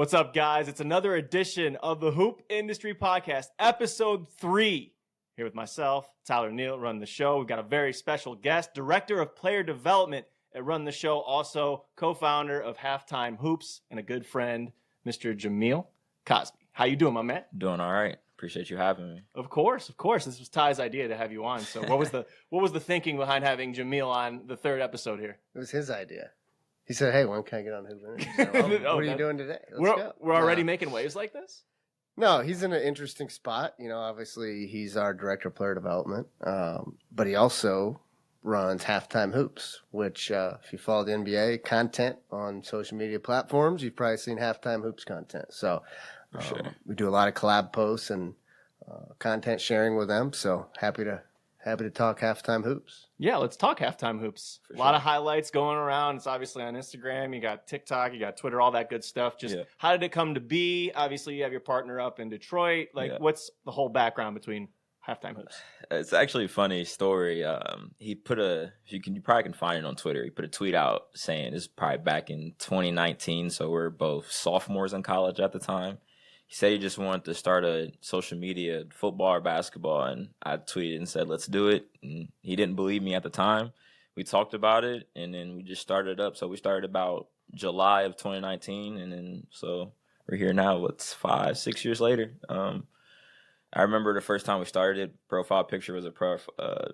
What's up, guys? It's another edition of the Hoop Industry Podcast, episode 3. Here with myself, Tyler Neal, Run the Show. We've got a very special guest, Director of Player Development at Run the Show, also co-founder of Halftime Hoops, and a good friend, Mr. Jameel Cosby. How you doing, my man? Doing all right. Appreciate you having me. Of course. This was Ty's idea to have you on. So what was the thinking behind having Jameel on the third episode here? It was his idea. He said, "Hey, when can I get on Hoop Industry?" What are you doing today? We're already making waves like this? No, he's in an interesting spot. You know, obviously he's our director of player development, but he also runs Halftime Hoops, which if you follow the NBA content on social media platforms, you've probably seen Halftime Hoops content. So we do a lot of collab posts and content sharing with them. So happy to talk Halftime Hoops. Yeah, let's talk Halftime Hoops. A lot of highlights going around. It's obviously on Instagram. You got TikTok, you got Twitter, all that good stuff. How did it come to be? Obviously, you have your partner up in Detroit. What's the whole background between Halftime Hoops? It's actually a funny story. He put you probably can find it on Twitter. He put a tweet out saying, this is probably back in 2019, so we're both sophomores in college at the time. He said he just wanted to start a social media, football or basketball, and I tweeted and said, let's do it. And he didn't believe me at the time. We talked about it, and then we just started up. So we started about July of 2019, and then so we're here now. What's 5-6 years later? I remember the first time we started, profile picture was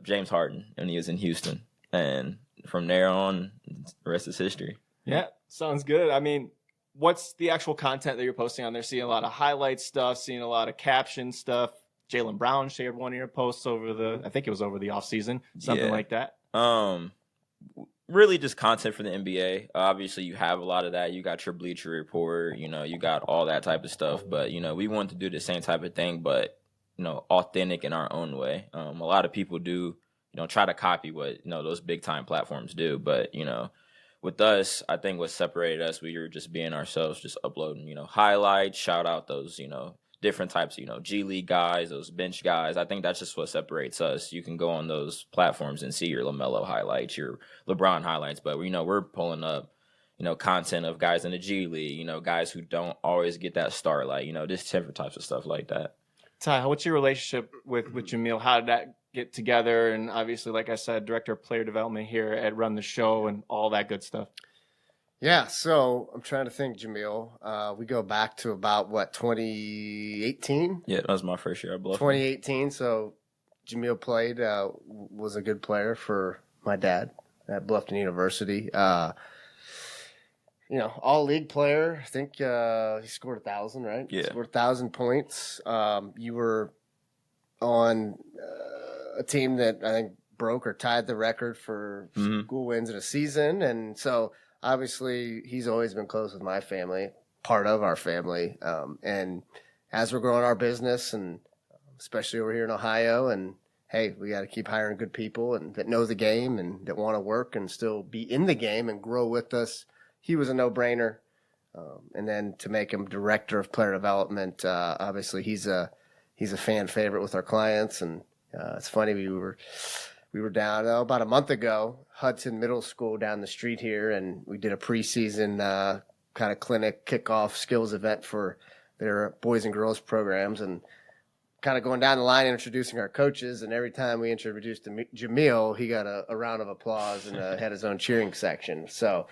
James Harden, and he was in Houston. And from there on, the rest is history. Yeah, sounds good. I mean, what's the actual content that you're posting on there? Seeing a lot of highlight stuff, seeing a lot of caption stuff. Jaylen Brown shared one of your posts I think it was over the offseason, something like that. Really just content for the NBA. Obviously, you have a lot of that. You got your Bleacher Report, you got all that type of stuff. But, we wanted to do the same type of thing, but, authentic in our own way. A lot of people do, try to copy what, those big-time platforms do. But, with us, I think what separated us, we were just being ourselves, just uploading, highlights, shout out those, different types of, G League guys, those bench guys. I think that's just what separates us. You can go on those platforms and see your LaMelo highlights, your LeBron highlights, but we're pulling up, content of guys in the G League, guys who don't always get that start, like, just different types of stuff like that. Ty, what's your relationship with Jameel? How did that get together? And obviously, like I said, Director of Player Development here at Run the Show and all that good stuff. Yeah, so I'm trying to think, Jameel. We go back to about, 2018? Yeah, that was my first year at Bluff. 2018, so Jameel was a good player for my dad at Bluffton University. All-league player. I think he scored 1,000, right? Yeah. He scored 1,000 points. You were on a team that I think broke or tied the record for school wins in a season. And so, obviously, he's always been close with my family, part of our family. And as we're growing our business, and especially over here in Ohio, and hey, we got to keep hiring good people and that know the game and that want to work and still be in the game and grow with us. He was a no-brainer. And then to make him director of player development, obviously he's a fan favorite with our clients. And it's funny, we were down about a month ago, Hudson Middle School down the street here, and we did a preseason kind of clinic kickoff skills event for their boys and girls programs, and kind of going down the line introducing our coaches. And every time we introduced Jameel, he got a round of applause and had his own cheering section. So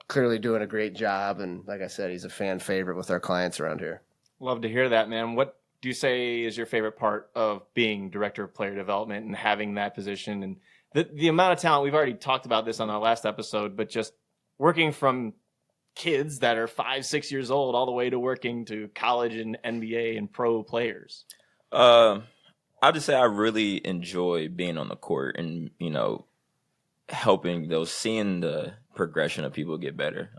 clearly doing a great job. And like I said, he's a fan favorite with our clients around here. Love to hear that, man. What do you say is your favorite part of being Director of Player Development and having that position? And the amount of talent, we've already talked about this on our last episode, but just working from kids that are 5-6 years old all the way to working to college and NBA and pro players. I'll just say I really enjoy being on the court and, helping seeing the progression of people get better.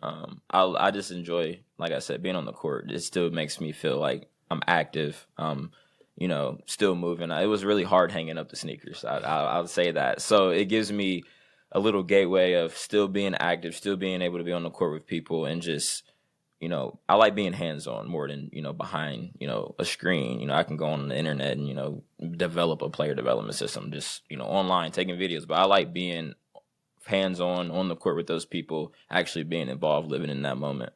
I just enjoy, like I said, being on the court. It still makes me feel like I'm active, still moving. It was really hard hanging up the sneakers. I'll say that. So it gives me a little gateway of still being active, still being able to be on the court with people, and just, I like being hands-on more than, behind, a screen. I can go on the internet and, develop a player development system, just, online, taking videos. But I like being hands-on on the court with those people, actually being involved, living in that moment.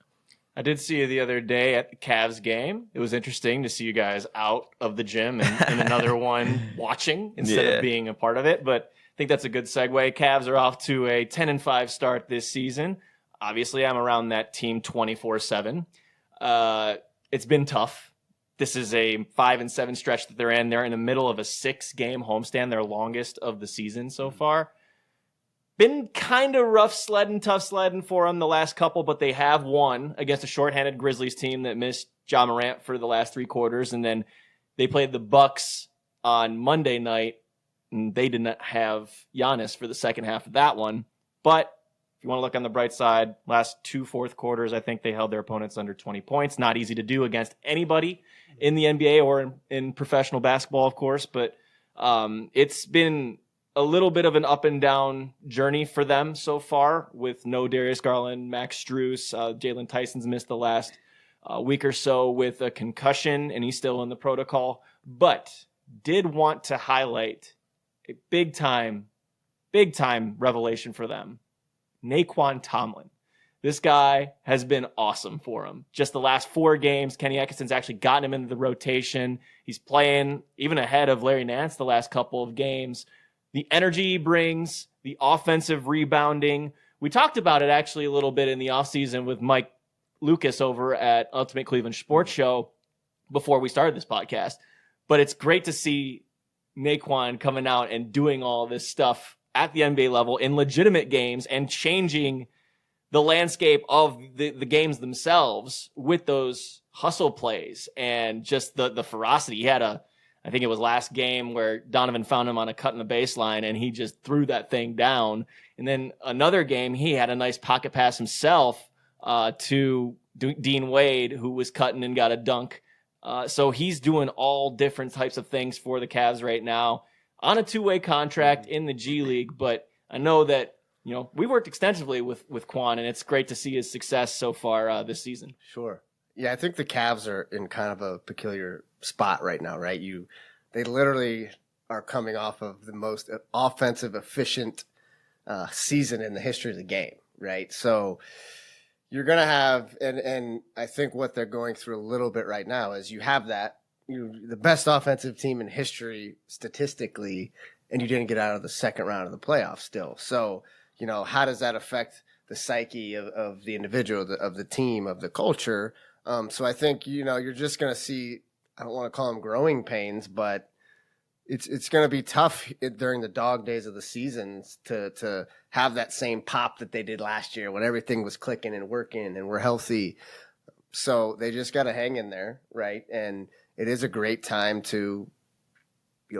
I did see you the other day at the Cavs game. It was interesting to see you guys out of the gym and another one watching instead of being a part of it. But I think that's a good segue. Cavs are off to a 10-5 start this season. Obviously, I'm around that team 24/7. It's been tough. This is a 5-7 stretch that they're in. They're in the middle of a 6-game homestand, their longest of the season so far. Been kind of rough sledding, tough sledding for them the last couple, but they have won against a shorthanded Grizzlies team that missed Ja Morant for the last 3 quarters. And then they played the Bucks on Monday night, and they did not have Giannis for the second half of that one. But if you want to look on the bright side, last 2 fourth quarters, I think they held their opponents under 20 points. Not easy to do against anybody in the NBA or in professional basketball, of course. But it's been a little bit of an up and down journey for them so far with no Darius Garland, Max Strus. Jalen Tyson's missed the last week or so with a concussion, and he's still in the protocol. But did want to highlight a big time revelation for them. Nae'Qwan Tomlin. This guy has been awesome for him. Just the last 4 games, Kenny Atkinson's actually gotten him into the rotation. He's playing even ahead of Larry Nance the last couple of games. The energy he brings, the offensive rebounding. We talked about it actually a little bit in the offseason with Mike Lucas over at Ultimate Cleveland Sports Show before we started this podcast. But it's great to see Nae'Qwan coming out and doing all this stuff at the NBA level in legitimate games and changing the landscape of the games themselves with those hustle plays and just the ferocity. He had I think it was last game where Donovan found him on a cut in the baseline and he just threw that thing down. And then another game, he had a nice pocket pass himself to Dean Wade, who was cutting and got a dunk. So he's doing all different types of things for the Cavs right now on a 2-way contract in the G League. But I know that, we worked extensively with Quan, and it's great to see his success so far this season. Sure. Yeah, I think the Cavs are in kind of a peculiar spot right now, right? They literally are coming off of the most offensive, efficient season in the history of the game, right? So you're going to have, and I think what they're going through a little bit right now is you have that, the best offensive team in history statistically, and you didn't get out of the second round of the playoffs still. So, how does that affect the psyche of the individual, of the team, of the culture? So I think, you're just going to see, I don't want to call them growing pains, but it's going to be tough during the dog days of the seasons to have that same pop that they did last year when everything was clicking and working and we're healthy. So they just got to hang in there, right? And it is a great time to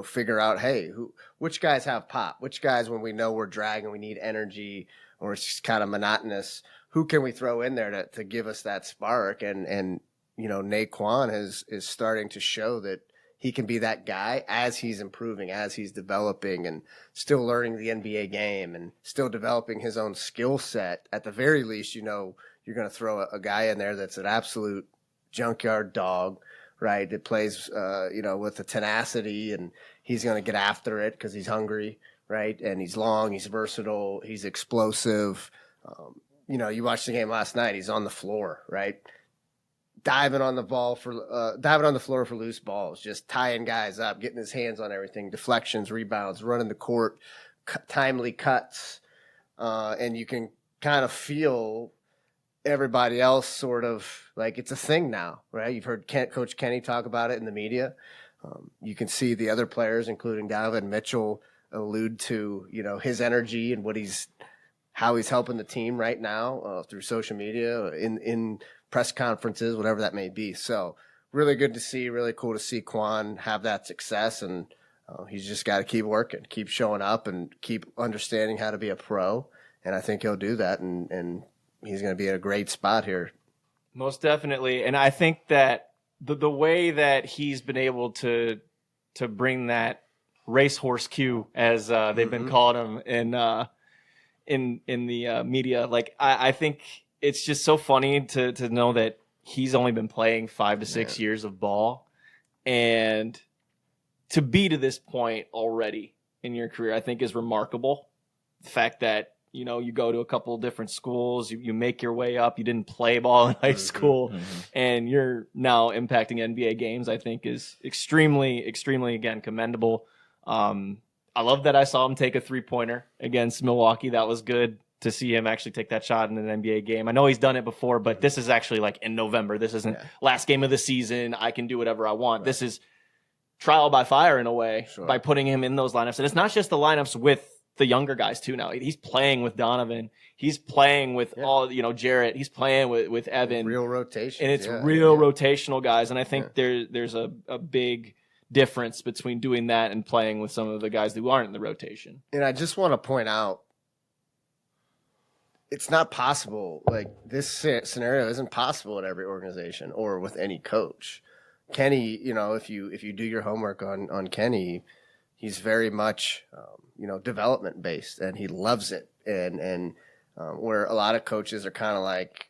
figure out, hey, which guys have pop? Which guys, when we know we're dragging, we need energy, or it's just kind of monotonous, who can we throw in there to give us that spark? And Nae'Qwan is starting to show that he can be that guy as he's improving, as he's developing and still learning the NBA game and still developing his own skill set. At the very least, you're going to throw a guy in there that's an absolute junkyard dog, right? That plays, with the tenacity, and he's going to get after it because he's hungry, right? And he's long, he's versatile, he's explosive. You watched the game last night. He's on the floor, right? Diving on the floor for loose balls, just tying guys up, getting his hands on everything, deflections, rebounds, running the court, timely cuts. And you can kind of feel everybody else sort of like it's a thing now, right? You've heard Coach Kenny talk about it in the media. You can see the other players, including Donovan Mitchell, allude to, his energy and how he's helping the team right now through social media, in press conferences, whatever that may be. So really good to see, really cool to see Quan have that success. And he's just got to keep working, keep showing up, and keep understanding how to be a pro. And I think he'll do that. And he's going to be in a great spot here. Most definitely. And I think that the way that he's been able to bring that racehorse cue, as they've been calling him in the media, like I think it's just so funny to know that he's only been playing 5 to 6 years of ball, and to be to this point already in your career, I think is remarkable. The fact that you go to a couple different schools, you make your way up. You didn't play ball in high school, and you're now impacting NBA games, I think is extremely, extremely, again, commendable. I love that I saw him take a 3-pointer against Milwaukee. That was good to see him actually take that shot in an NBA game. I know he's done it before, but this is actually like in November. This isn't last game of the season. I can do whatever I want. Right. This is trial by fire in a way by putting him in those lineups. And it's not just the lineups with the younger guys too now. He's playing with Donovan. He's playing with all, Jarrett. He's playing with Evan. Real rotation. And it's real rotational guys. And I think there's a big difference between doing that and playing with some of the guys who aren't in the rotation. And I just want to point out, it's not possible. Like, this scenario isn't possible at every organization or with any coach. Kenny, if you do your homework on Kenny, he's very much, development based, and he loves it. And where a lot of coaches are kind of like,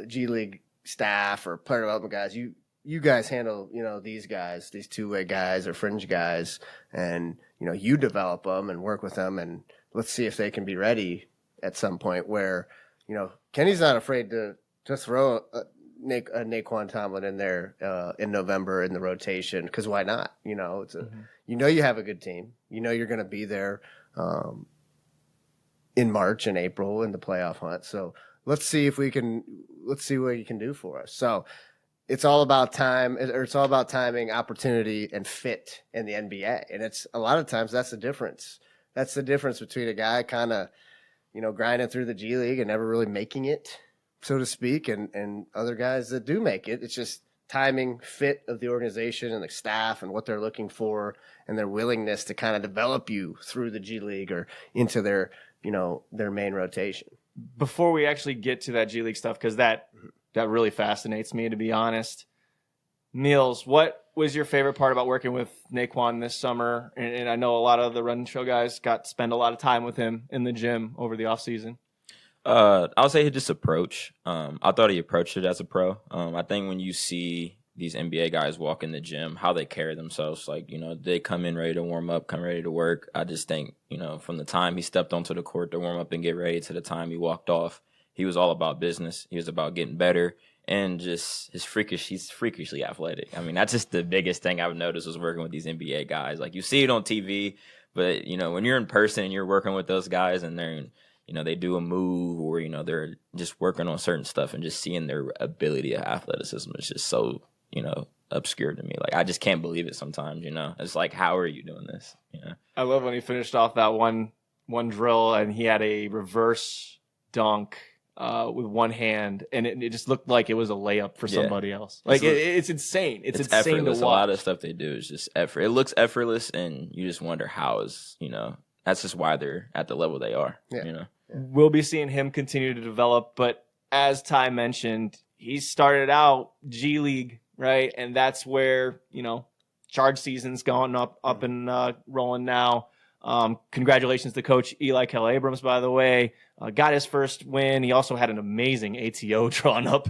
G League staff or player development guys, you guys handle, these guys, these two-way guys or fringe guys, and, you develop them and work with them, and let's see if they can be ready at some point. Where, Kenny's not afraid to throw a Nae'Qwan Tomlin in there in November in the rotation, because why not? It's you have a good team. You're going to be there in March and April in the playoff hunt. So let's see what you can do for us. So it's all about time, or it's all about timing, opportunity, and fit in the NBA. And it's a lot of times that's the difference. That's the difference between a guy kind of, grinding through the G League and never really making it, so to speak, and other guys that do make it. It's just timing, fit of the organization and the staff and what they're looking for, and their willingness to kind of develop you through the G League or into their main rotation. Before we actually get to that G League stuff, because that really fascinates me, to be honest. Niels, what was your favorite part about working with Nae'Qwan this summer? And I know a lot of the Run Show guys got to spend a lot of time with him in the gym over the offseason. I'll say his approach. I thought he approached it as a pro. I think when you see these NBA guys walk in the gym, how they carry themselves, like, they come in ready to warm up, come ready to work. I just think, from the time he stepped onto the court to warm up and get ready to the time he walked off, he was all about business. He was about getting better, and just he's freakishly athletic. I mean, that's just the biggest thing I've noticed was working with these NBA guys. Like, you see it on TV, but, when you're in person and you're working with those guys and they're they do a move, or, they're just working on certain stuff, and just seeing their ability of athleticism is just so, obscure to me. Like, I just can't believe it sometimes, It's like, how are you doing this? I love when he finished off that one drill and he had a reverse dunk with one hand, and it just looked like it was a layup for somebody else. Like, it's insane. It's insane effortless. to watch. A lot of stuff they do is just effort. It looks effortless, and you just wonder how is, that's just why they're at the level they are, We'll be seeing him continue to develop, but as Ty mentioned, he started out G League, right? And that's where, Charge season's going up and rolling now. Congratulations to Coach Eli Kell-Abrams, by the way. Got his first win. He also had an amazing ATO drawn up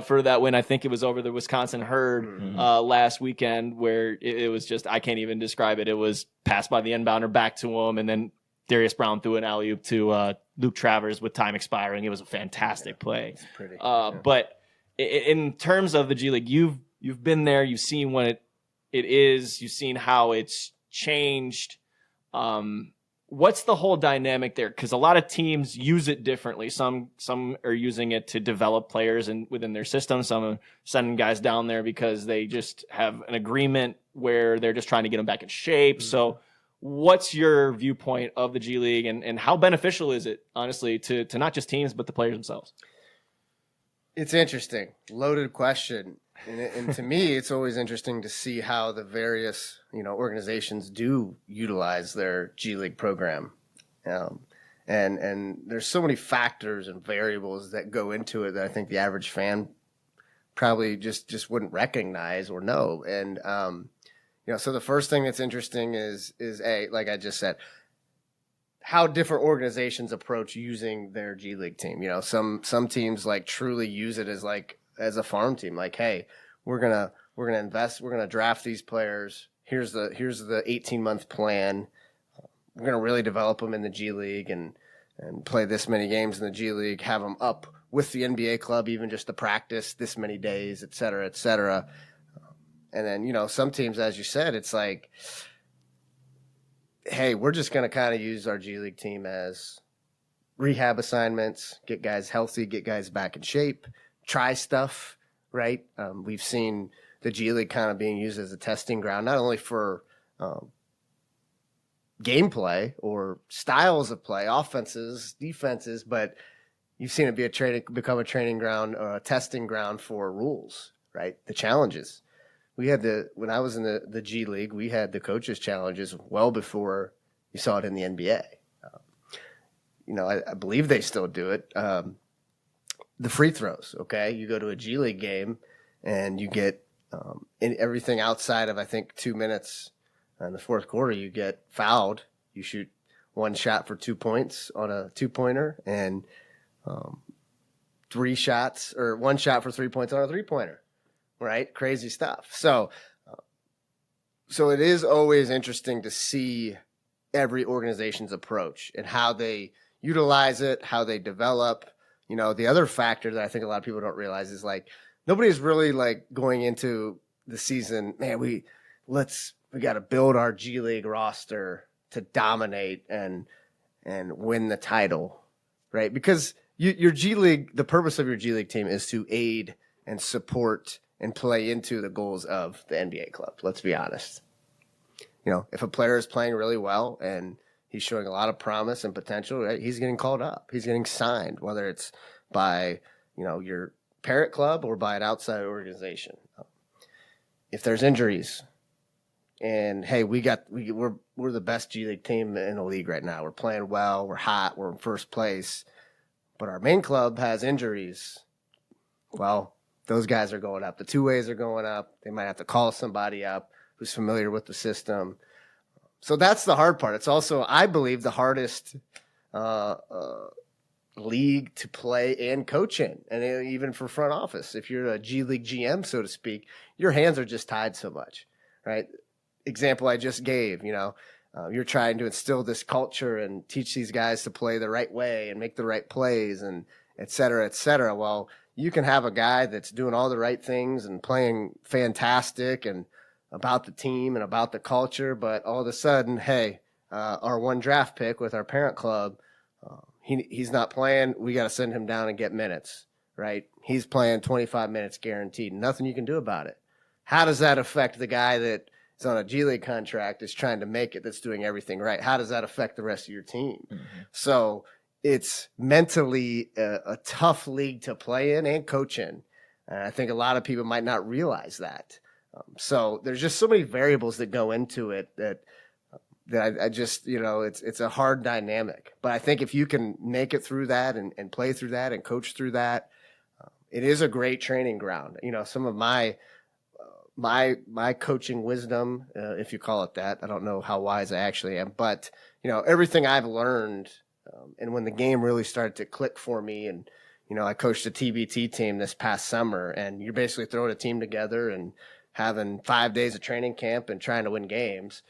for that win. I think it was over the Wisconsin Herd last weekend, where it was just, I can't even describe it. It was passed by the inbounder back to him, and then Darius Brown threw an alley-oop to Luke Travers with time expiring. It was a fantastic play. It's pretty. But in terms of the G League, you've been there. You've seen what it is. You've seen how it's changed. What's the whole dynamic there? Because a lot of teams use it differently. Some are using it to develop players within their system. Some are sending guys down there because they just have an agreement where they're just trying to get them back in shape. So what's your viewpoint of the G League, and how beneficial is it, honestly, to not just teams, but the players themselves? It's interesting. Loaded question. And to me, it's always interesting to see how the various, organizations do utilize their G League program. And there's so many factors and variables that go into it that I think the average fan probably just wouldn't recognize or know. And, so the first thing that's interesting is like I just said, how different organizations approach using their G League team. Some teams like truly use it as a farm team. Like, hey, we're gonna invest, we're gonna draft these players. Here's the 18-month plan. We're gonna really develop them in the G League, and and play this many games in the G League, have them up with the NBA club, even just to practice this many days, et cetera, et cetera. And then, some teams, as you said, it's like, hey, we're just going to kind of use our G League team as rehab assignments, get guys healthy, get guys back in shape, try stuff, right? We've seen the G League kind of being used as a testing ground, not only for gameplay or styles of play, offenses, defenses, but you've seen it become a training ground or a testing ground for rules, right? The challenges. When I was in the G League, we had the coaches' challenges well before you saw it in the NBA. I believe they still do it. The free throws, okay? You go to a G League game and you get everything outside of, I think, 2 minutes in the fourth quarter, you get fouled. You shoot one shot for 2 points on a two-pointer and 3 shots or 1 shot for 3 points on a three-pointer, right? Crazy stuff. So it is always interesting to see every organization's approach and how they utilize it, how they develop. The other factor that I think a lot of people don't realize is like nobody's really like going into the season, man, we got to build our G League roster to dominate and win the title, right? Because your G League, the purpose of your G League team is to aid and support and play into the goals of the NBA club. Let's be honest. If a player is playing really well and he's showing a lot of promise and potential, right, he's getting called up. He's getting signed, whether it's by, your parent club or by an outside organization. If there's injuries and, hey, we're the best G League team in the league right now. We're playing well. We're hot. We're in first place. But our main club has injuries. Well, those guys are going up. The two-ways are going up. They might have to call somebody up who's familiar with the system. So that's the hard part. It's also, I believe, the hardest league to play and coach in, and even for front office. If you're a G League GM, so to speak, your hands are just tied so much, right? Example I just gave, you're trying to instill this culture and teach these guys to play the right way and make the right plays and et cetera, et cetera. Well, you can have a guy that's doing all the right things and playing fantastic and about the team and about the culture, but all of a sudden, hey, our one draft pick with our parent club, he's not playing. We got to send him down and get minutes, right? He's playing 25 minutes guaranteed. Nothing you can do about it. How does that affect the guy that is on a G League contract, is trying to make it, that's doing everything right? How does that affect the rest of your team? Mm-hmm. So it's mentally a tough league to play in and coach in. And I think a lot of people might not realize that. So there's just so many variables that go into it that I just, it's a hard dynamic. But I think if you can make it through that and play through that and coach through that, it is a great training ground. Some of my coaching wisdom, if you call it that, I don't know how wise I actually am, but everything I've learned, and when the game really started to click for me, and I coached a TBT team this past summer, and you're basically throwing a team together and having 5 days of training camp and trying to win games.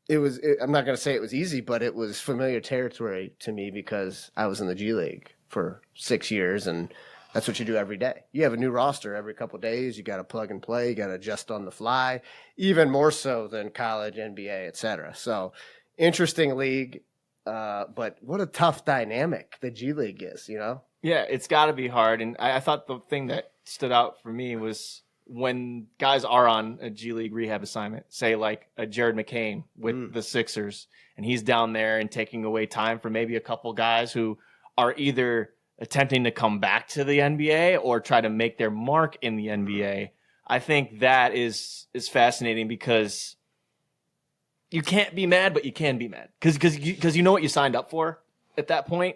I'm not going to say it was easy, but it was familiar territory to me because I was in the G League for 6 years, and that's what you do every day. You have a new roster every couple of days. You got to plug and play. You got to adjust on the fly, even more so than college, NBA, et cetera. So interesting league, but what a tough dynamic the G League is, Yeah, it's got to be hard. And I thought the thing that stood out for me was when guys are on a G League rehab assignment, say like a Jared McCain with the Sixers, and he's down there and taking away time for maybe a couple guys who are either attempting to come back to the NBA or try to make their mark in the NBA. I think that is fascinating because you can't be mad, but you can be mad because you know what you signed up for at that point.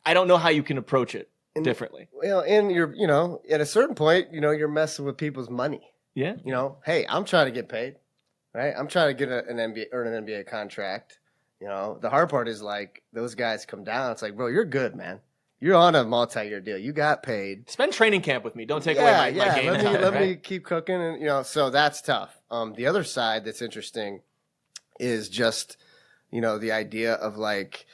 I don't know how you can approach it differently. Well, and you're, at a certain point, you're messing with people's money. Yeah. Hey, I'm trying to get paid, right? I'm trying to get an NBA contract. The hard part is like those guys come down. It's like, bro, you're good, man. You're on a multi-year deal. You got paid. Spend training camp with me. Don't take away my game time. Let me keep cooking, and so that's tough. The other side that's interesting is just, the idea of like,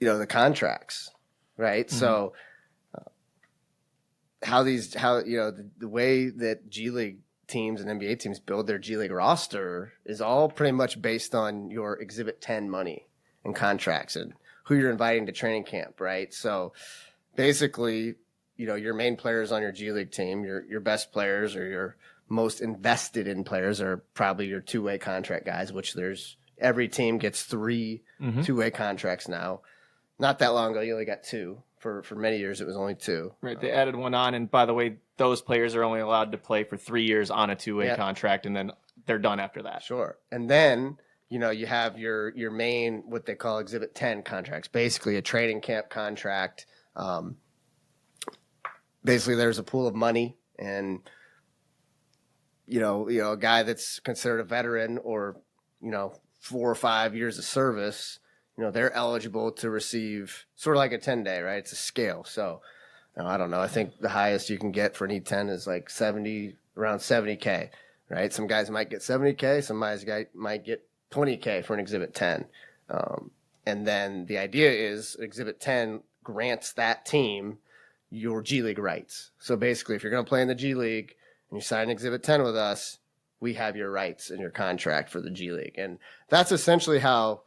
the contracts, right? Mm-hmm. So the way that G League teams and NBA teams build their G League roster is all pretty much based on your Exhibit 10 money and contracts and who you're inviting to training camp, right? So basically, your main players on your G League team, your best players or your most invested in players are probably your two-way contract guys, which every team gets 3 two-way contracts now. Not that long ago, you only got 2. For many years, it was only 2. Right. They added one on. And by the way, those players are only allowed to play for 3 years on a two-way contract, and then they're done after that. Sure. And then, you have your main, what they call Exhibit 10 contracts, basically a training camp contract. Basically, there's a pool of money, and, a guy that's considered a veteran or, 4 or 5 years of service, they're eligible to receive sort of like a 10-day, right? It's a scale. So, I don't know. I think the highest you can get for an E10 is like around 70K, right? Some guys might get 70K. Some guys might get 20K for an Exhibit 10. And then the idea is Exhibit 10 grants that team your G League rights. So basically, if you're going to play in the G League and you sign Exhibit 10 with us, we have your rights in your contract for the G League. And that's essentially how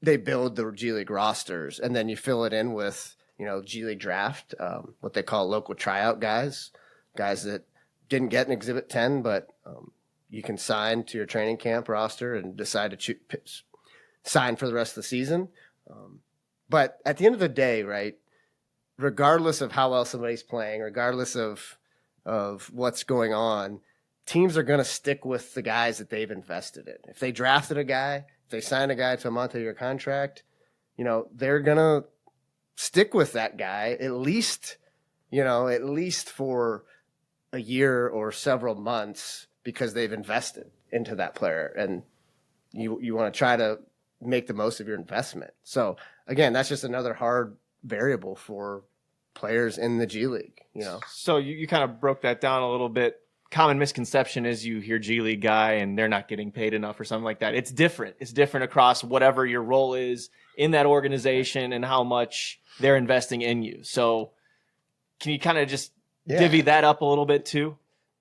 they build the G League rosters, and then you fill it in with, G League draft, what they call local tryout guys that didn't get an Exhibit 10, but you can sign to your training camp roster and decide to sign for the rest of the season. But at the end of the day, right, regardless of how well somebody's playing, regardless of what's going on, teams are going to stick with the guys that they've invested in. If they drafted a guy, if they sign a guy to a multi-year contract, they're going to stick with that guy at least for a year or several months because they've invested into that player. And you want to try to make the most of your investment. So again, that's just another hard variable for players in the G League, So you kind of broke that down a little bit. Common misconception is you hear G League guy and they're not getting paid enough or something like that. It's different. It's different across whatever your role is in that organization and how much they're investing in you. So can you kind of just divvy that up a little bit too?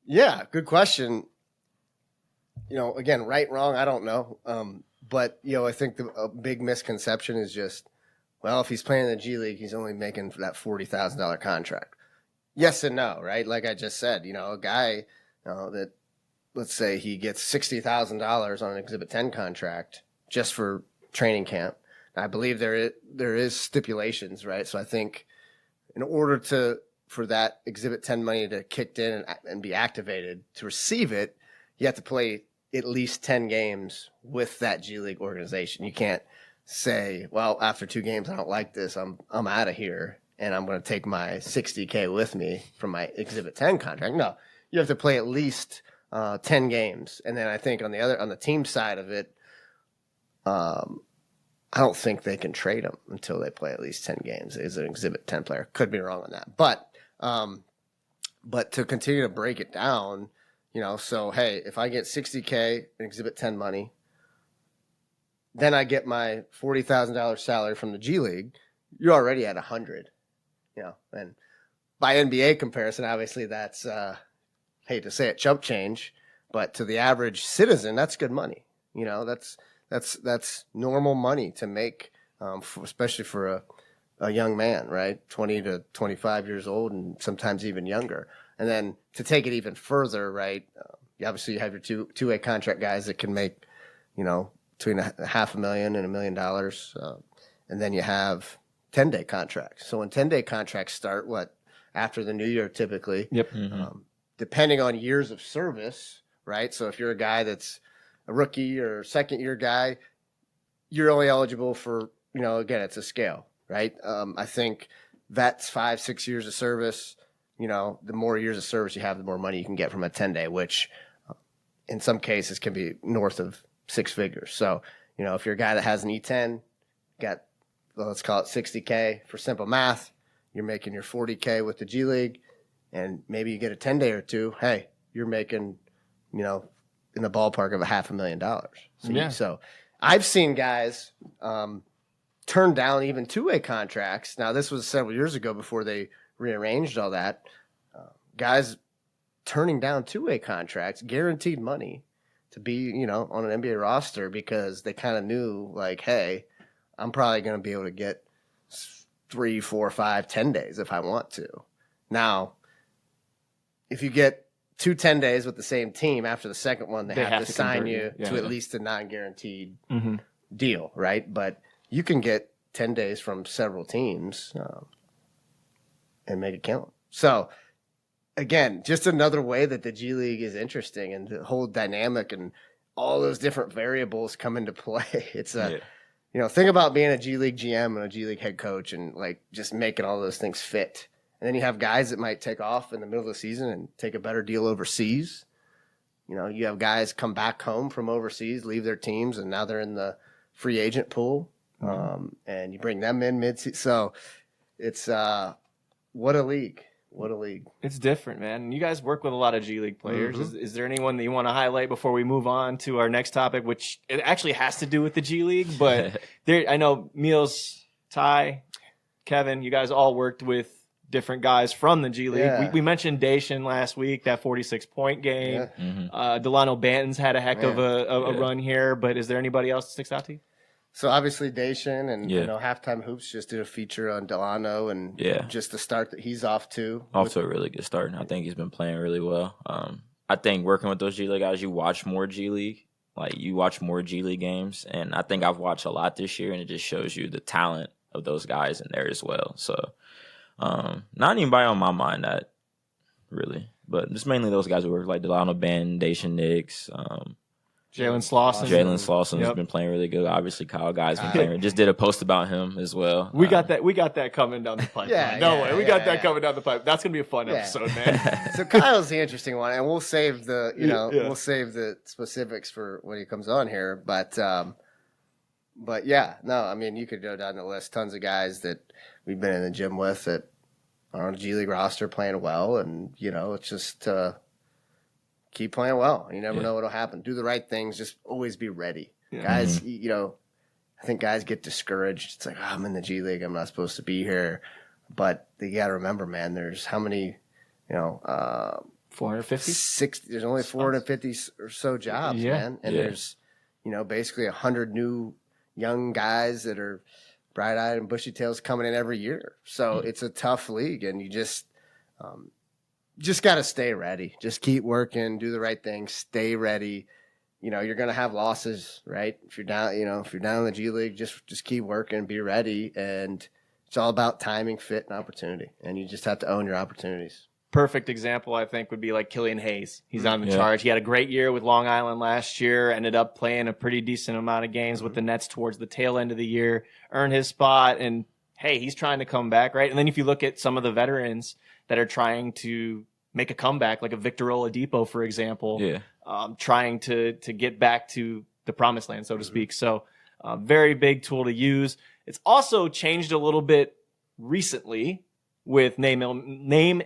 Yeah, good question. Again, right, wrong, I don't know. But, I think a big misconception is just, well, if he's playing in the G League, he's only making that $40,000 contract. Yes and no, right? Like I just said, a guy that, let's say he gets $60,000 on an Exhibit 10 contract just for training camp. I believe there is stipulations, right? So I think in order for that Exhibit 10 money to kick in and be activated to receive it, you have to play at least 10 games with that G League organization. You can't say, well, after 2 games, I don't like this. I'm out of here, and I'm going to take my $60K with me from my Exhibit 10 contract. No, you have to play at least 10 games. And then I think on the team side of it, I don't think they can trade him until they play at least 10 games as an Exhibit 10 player. Could be wrong on that. But to continue to break it down, so, hey, if I get $60K in Exhibit 10 money, then I get my $40,000 salary from the G League, you're already at 100, and by NBA comparison, obviously that's, hate to say it, chump change, but to the average citizen, that's good money. That's normal money to make, especially for a young man, right? 20 to 25 years old and sometimes even younger. And then to take it even further, right? Obviously you have your two-way contract guys that can make, between $500,000 and $1 million. And then you have 10-day contracts. So when 10-day contracts start, after the new year typically, yep. Depending on years of service, right? So if you're a guy that's a rookie or second-year guy, you're only eligible for, again, it's a scale, right? I think that's 5-6 years of service. The more years of service you have, the more money you can get from a 10-day, which in some cases can be north of 6 figures. So, if you're a guy that has an E10, got, let's call it $60K for simple math, you're making your $40K with the G League, and maybe you get a 10-day or 2, hey, you're making, in the ballpark of $500,000. So, yeah. So I've seen guys turned down even two-way contracts. Now, this was several years ago before they rearranged all that. Guys turning down two-way contracts, guaranteed money to be, on an NBA roster because they kind of knew, like, hey, I'm probably going to be able to get 3, 4, 5, 10 days if I want to. Now, if you get 2 10 days with the same team, after the second one, they have to sign you to at least a non-guaranteed deal, right? But you can get 10 days from several teams and make it count. So, again, just another way that the G League is interesting and the whole dynamic and all those different variables come into play. It's think about being a G League GM and a G League head coach and like just making all those things fit. And then you have guys that might take off in the middle of the season and take a better deal overseas. You have guys come back home from overseas, leave their teams, and now they're in the free agent pool. And you bring them in mid-season. So it's what a league. What a league. It's different, man. And you guys work with a lot of G League players. Is there anyone that you want to highlight before we move on to our next topic, which it actually has to do with the G League? But I know Meals, Ty, Kevin, you guys all worked with different guys from the G League. Yeah. We mentioned Dacian last week, that 46-point game. Delano Banton's had a heck of a run here, but is there anybody else that sticks out to you? So obviously Dacian and Halftime Hoops just did a feature on Delano and just the start that he's off to. Off to a really good start. I think he's been playing really well. I think working with those G League guys, you watch more G League. Like, you watch more G League games. And I think I've watched a lot this year, and it just shows you the talent of those guys in there as well. So not anybody on my mind that really. But just mainly those guys who work, like Delano Banton, Dacian Nix, Jalen Slauson. Jalen Slauson has been playing really good. Obviously, Kyle Guy's been playing. Just did a post about him as well. We got that coming down the pipe. We got that coming down the pipe. That's gonna be a fun episode, man. So Kyle's the interesting one, and we'll save the we'll save the specifics for when he comes on here. But yeah, no, I mean, you could go down the list. Tons of guys that we've been in the gym with that are on a G League roster playing well, and it's just. Keep playing well. You never know what'll happen. Do the right things. Just always be ready. Guys, I think guys get discouraged. It's like, I'm in the G League. I'm not supposed to be here. But you got to remember, man, there's how many, 450? 60. There's only 450 or so jobs, man. And there's, basically 100 new young guys that are bright-eyed and bushy-tails coming in every year. So it's a tough league, and you just got to stay ready. Just keep working, do the right thing, stay ready. You're going to have losses, right? If you're down, if you're down in the G League, just keep working, be ready. And it's all about timing, fit, and opportunity. And you just have to own your opportunities. Perfect example, I think, would be like Killian Hayes. He's on the Charge. He had a great year with Long Island last year, ended up playing a pretty decent amount of games with the Nets towards the tail end of the year, earned his spot. And, hey, he's trying to come back, right? And then if you look at some of the veterans that are trying to make a comeback, like a Victor Oladipo, for example, trying to get back to the promised land, so to speak. So very big tool to use. It's also changed a little bit recently with name,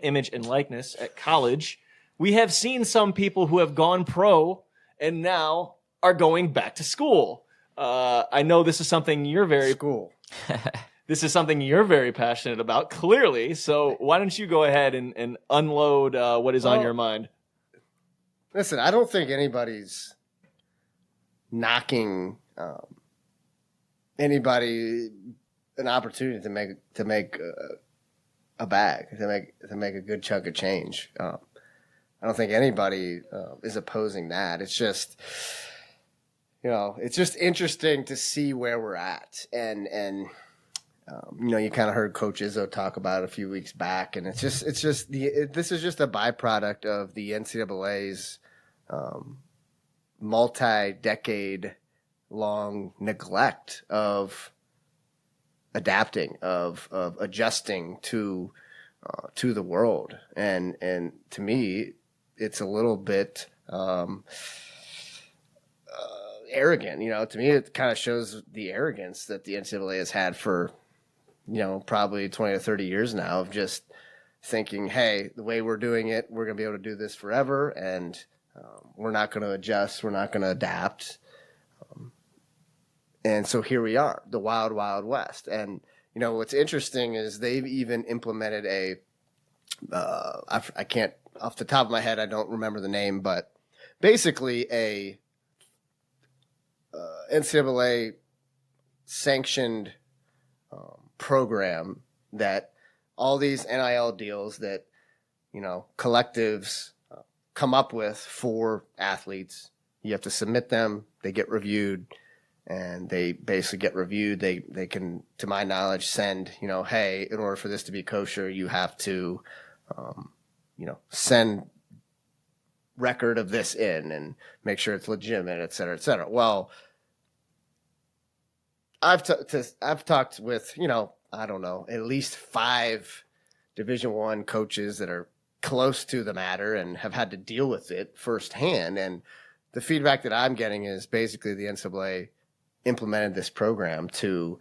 image, and likeness at college. We have seen some people who have gone pro and now are going back to school. I know this is something you're very... School. This is something you're very passionate about, clearly. So why don't you go ahead and unload what is on your mind? Listen, I don't think anybody's knocking anybody an opportunity to make a bag, to make a good chunk of change. I don't think anybody is opposing that. It's just, it's just interesting to see where we're at, and you kind of heard Coach Izzo talk about it a few weeks back, and this is just a byproduct of the NCAA's multi-decade long neglect of adapting, of adjusting to the world, and to me, it's a little bit arrogant. To me, it kind of shows the arrogance that the NCAA has had for probably 20 to 30 years now, of just thinking, hey, the way we're doing it, we're going to be able to do this forever, and we're not going to adjust, we're not going to adapt. And so here we are, the wild, wild west. And, what's interesting is they've even implemented I can't, off the top of my head, I don't remember the name, but basically a NCAA sanctioned program that all these NIL deals that, collectives come up with for athletes, you have to submit them, they get reviewed, and they basically get reviewed. They can, to my knowledge, send, hey, in order for this to be kosher, you have to, send record of this in and make sure it's legitimate, et cetera, et cetera. Well, I've talked with, I don't know, at least 5 Division I coaches that are close to the matter and have had to deal with it firsthand. And the feedback that I'm getting is basically the NCAA implemented this program to,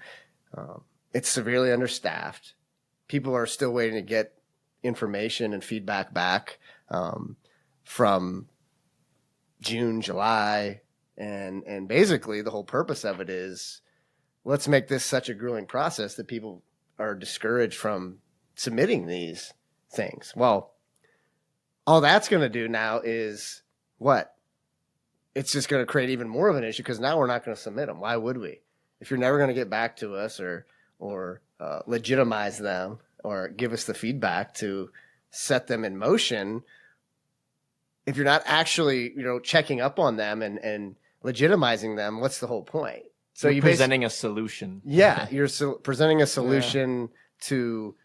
it's severely understaffed. People are still waiting to get information and feedback back from June, July. And basically the whole purpose of it is, let's make this such a grueling process that people are discouraged from submitting these things. Well, all that's going to do now is what? It's just going to create even more of an issue because now we're not going to submit them. Why would we? If you're never going to get back to us or legitimize them or give us the feedback to set them in motion, if you're not actually, checking up on them and legitimizing them, what's the whole point? So you're presenting a solution. Yeah, you're presenting a solution to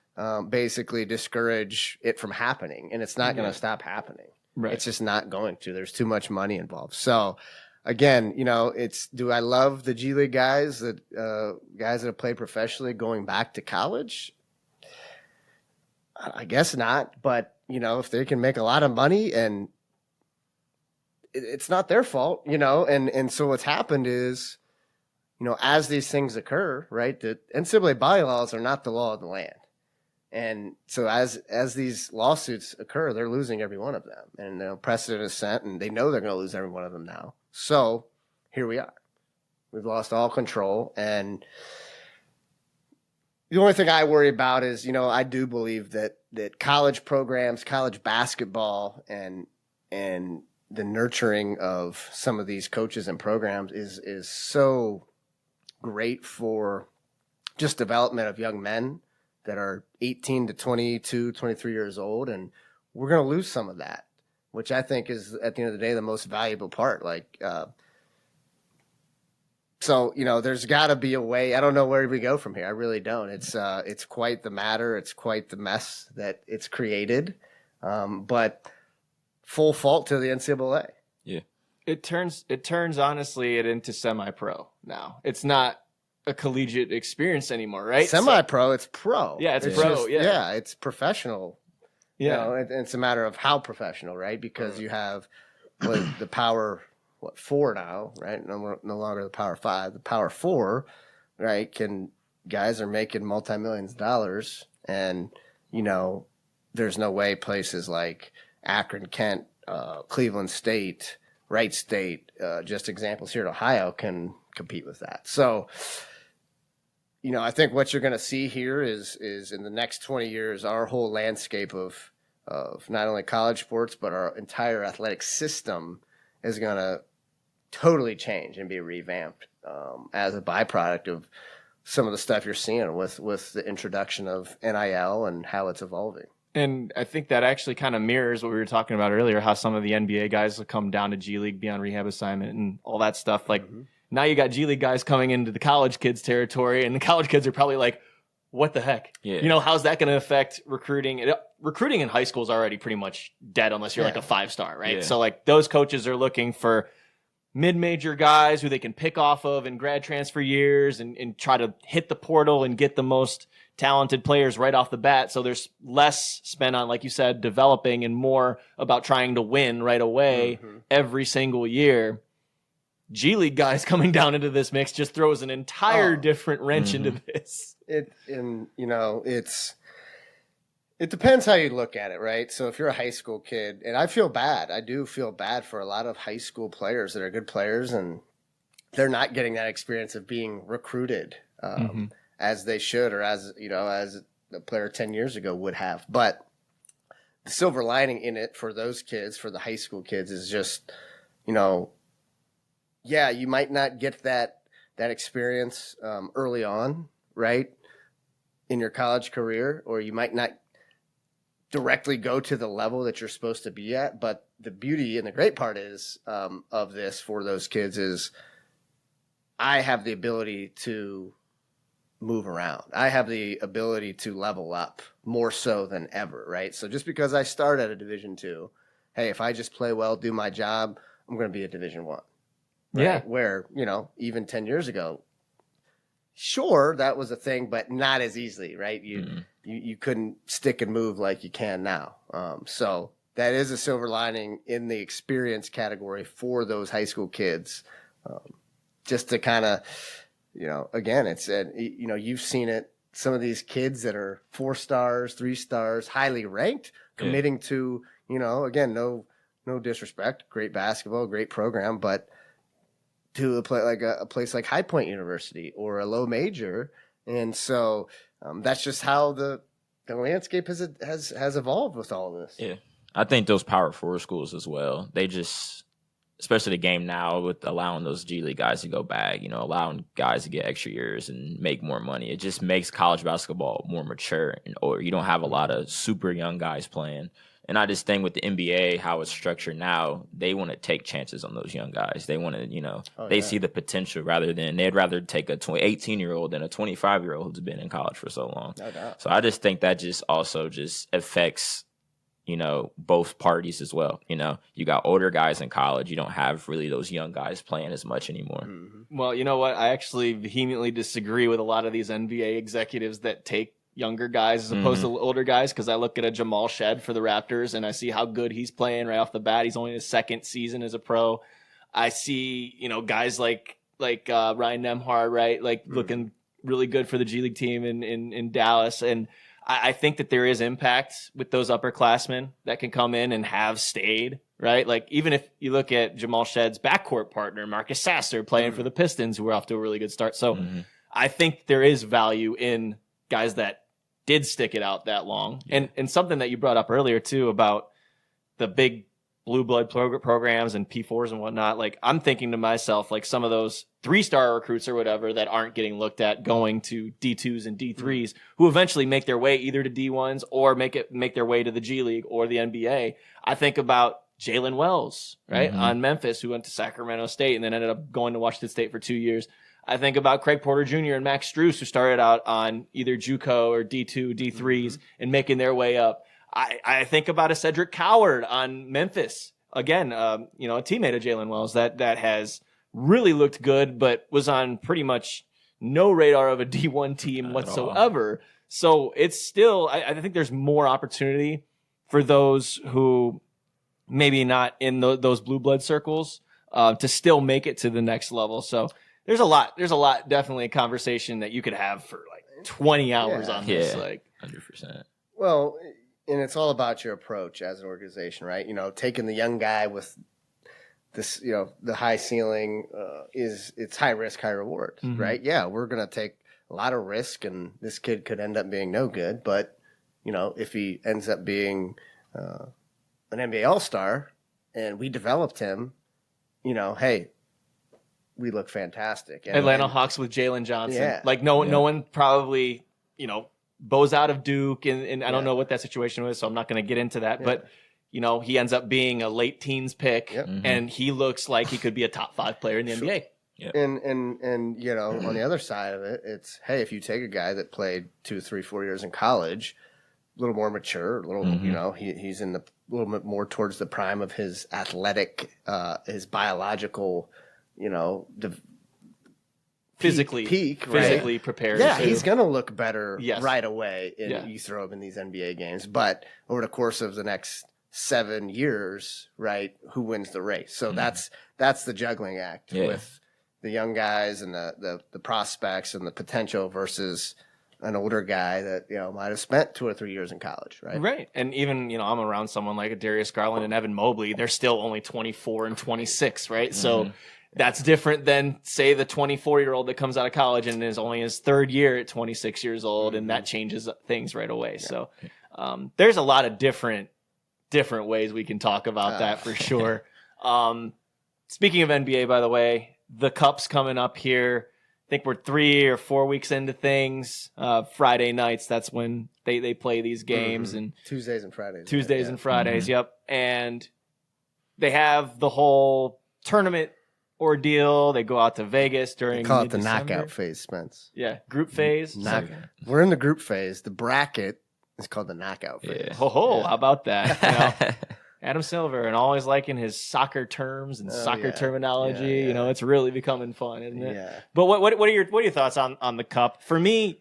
basically discourage it from happening, and it's not going to stop happening. Right. It's just not going to. There's too much money involved. So, again, do I love the G League guys that have played professionally going back to college? I guess not. But if they can make a lot of money, and it's not their fault, And so what's happened is, as these things occur, right, the NCAA bylaws are not the law of the land. And so as these lawsuits occur, they're losing every one of them. And precedent is set, and they know they're going to lose every one of them now. So here we are. We've lost all control. And the only thing I worry about is, I do believe that college programs, college basketball, and the nurturing of some of these coaches and programs is so great for just development of young men that are 18 to 22, 23 years old. And we're going to lose some of that, which I think is at the end of the day, the most valuable part. So, there's gotta be a way. I don't know where we go from here. I really don't. It's quite the matter. It's quite the mess that it's created. But full fault to the NCAA. Yeah. It turns honestly it into semi-pro now. It's not a collegiate experience anymore, right? Semi-pro, it's pro. Yeah, it's pro. Yeah, it's professional. Yeah, it's a matter of how professional, right? Because you have the Power 4 now, right? No longer the Power 5. The Power 4, right? Guys are making multi-millions of dollars, and there's no way places like Akron, Kent, Cleveland State, Wright State, just examples here in Ohio, can compete with that. So, I think what you're going to see here is in the next 20 years, our whole landscape of not only college sports, but our entire athletic system is going to totally change and be revamped as a byproduct of some of the stuff you're seeing with the introduction of NIL and how it's evolving. And I think that actually kind of mirrors what we were talking about earlier, how some of the NBA guys will come down to G League, be on rehab assignment and all that stuff. Like now you got G League guys coming into the college kids territory, and the college kids are probably like, what the heck? Yeah. How's that going to affect recruiting? Recruiting in high school is already pretty much dead unless you're like a 5-star, right? Yeah. So like those coaches are looking for mid-major guys who they can pick off of in grad transfer years and try to hit the portal and get the most talented players right off the bat. So there's less spent on, like you said, developing and more about trying to win right away every single year. G League guys coming down into this mix just throws an entire different wrench into this. It depends how you look at it, right? So if you're a high school kid, and I do feel bad for a lot of high school players that are good players, and they're not getting that experience of being recruited as they should, or as a player 10 years ago would have. But the silver lining in it for those kids, for the high school kids, is just, you might not get that experience early on, right, in your college career, or you might not directly go to the level that you're supposed to be at. But the beauty and the great part is of this for those kids is I have the ability to move around. I have the ability to level up more so than ever, right? So just because I start at a Division II, hey, if I just play well, do my job, I'm going to be a Division I. Right? Yeah. Where, even 10 years ago, sure, that was a thing, but not as easily, right? You couldn't stick and move like you can now. So that is a silver lining in the experience category for those high school kids. Just to kind of, again, it's, you've seen it. Some of these kids that are 4 stars, 3 stars, highly ranked, committing to, again, no disrespect, great basketball, great program, but to a place like High Point University or a low major. And so that's just how the landscape has evolved with all of this. Yeah. I think those Power 4 schools as well, they just, especially the game now with allowing those G League guys to go back, allowing guys to get extra years and make more money. It just makes college basketball more mature and older. You don't have a lot of super young guys playing. And I just think with the NBA, how it's structured now, they want to take chances on those young guys. They want to, see the potential they'd rather take a 18-year-old than a 25-year-old who's been in college for so long. No doubt. So I just think that just also just affects, both parties as well. You got older guys in college. You don't have really those young guys playing as much anymore. Mm-hmm. Well, you know what? I actually vehemently disagree with a lot of these NBA executives that take younger guys as opposed to older guys, because I look at a Jamal Shed for the Raptors and I see how good he's playing right off the bat. He's only his second season as a pro. I see, guys like Ryan Nembhard, right? Looking really good for the G League team in Dallas. And I think that there is impact with those upperclassmen that can come in and have stayed, right? Like, even if you look at Jamal Shed's backcourt partner, Marcus Sasser, playing for the Pistons, who are off to a really good start. So I think there is value in guys that did stick it out that long. And something that you brought up earlier too about the big blue blood programs and P4s and whatnot. Like, I'm thinking to myself, like, some of those 3-star recruits or whatever that aren't getting looked at going to D2s and D3s who eventually make their way either to D1s or make their way to the G League or the NBA. I think about Jalen Wells, right, on Memphis, who went to Sacramento State and then ended up going to Washington State for 2 years. I think about Craig Porter Jr. and Max Strus, who started out on either JUCO or D2, D3s and making their way up. I think about a Cedric Coward on Memphis. Again, a teammate of Jalen Wells that has really looked good, but was on pretty much no radar of a D1 team whatsoever. So it's still, I think there's more opportunity for those who maybe not in those blue blood circles to still make it to the next level. So there's a lot, definitely a conversation that you could have for like 20 hours on this. Like 100%. Well, and it's all about your approach as an organization, right? Taking the young guy with this, the high ceiling it's high risk, high reward, right? Yeah, we're going to take a lot of risk, and this kid could end up being no good. But, if he ends up being an NBA All-Star and we developed him, hey, we look fantastic. Atlanta Hawks with Jalen Johnson. Yeah. Like no one probably, bows out of Duke, and I don't know what that situation was, so I'm not going to get into that. Yeah. But, he ends up being a late teens pick, and he looks like he could be a top 5 player in the NBA. Yep. And on the other side of it, it's, hey, if you take a guy that played 2, 3, 4 years in college, a little more mature, a little, he's in a little bit more towards the prime of his athletic, his biological, physically right? prepared. Yeah, he's going to look better Yes. right away you throw him in these NBA games. But over the course of the next 7 years, right, who wins the race? So that's the juggling act with the young guys and the prospects and the potential versus an older guy that might have spent 2 or 3 years in college, right? Right. And even I'm around someone like a Darius Garland and Evan Mobley. They're still only 24 and 26, right? So That's different than, say, the 24-year-old that comes out of college and is only his third year at 26 years old, and that changes things right away. Yeah. So there's a lot of different ways we can talk about that for sure. Speaking of NBA, by the way, the Cup's coming up here. I think we're 3 or 4 weeks into things. Friday nights, that's when they play these games. And Tuesdays and Fridays. And Fridays, yep. And they have the whole tournament ordeal. They go out to Vegas during call it the knockout phase, Spence. Yeah, group phase. We're in the group phase. The bracket is called the knockout phase. How about that? You know, Adam Silver, and always liking his soccer terms and soccer terminology. You know, it's really becoming fun, isn't it? Yeah. But what are your thoughts on the Cup? For me,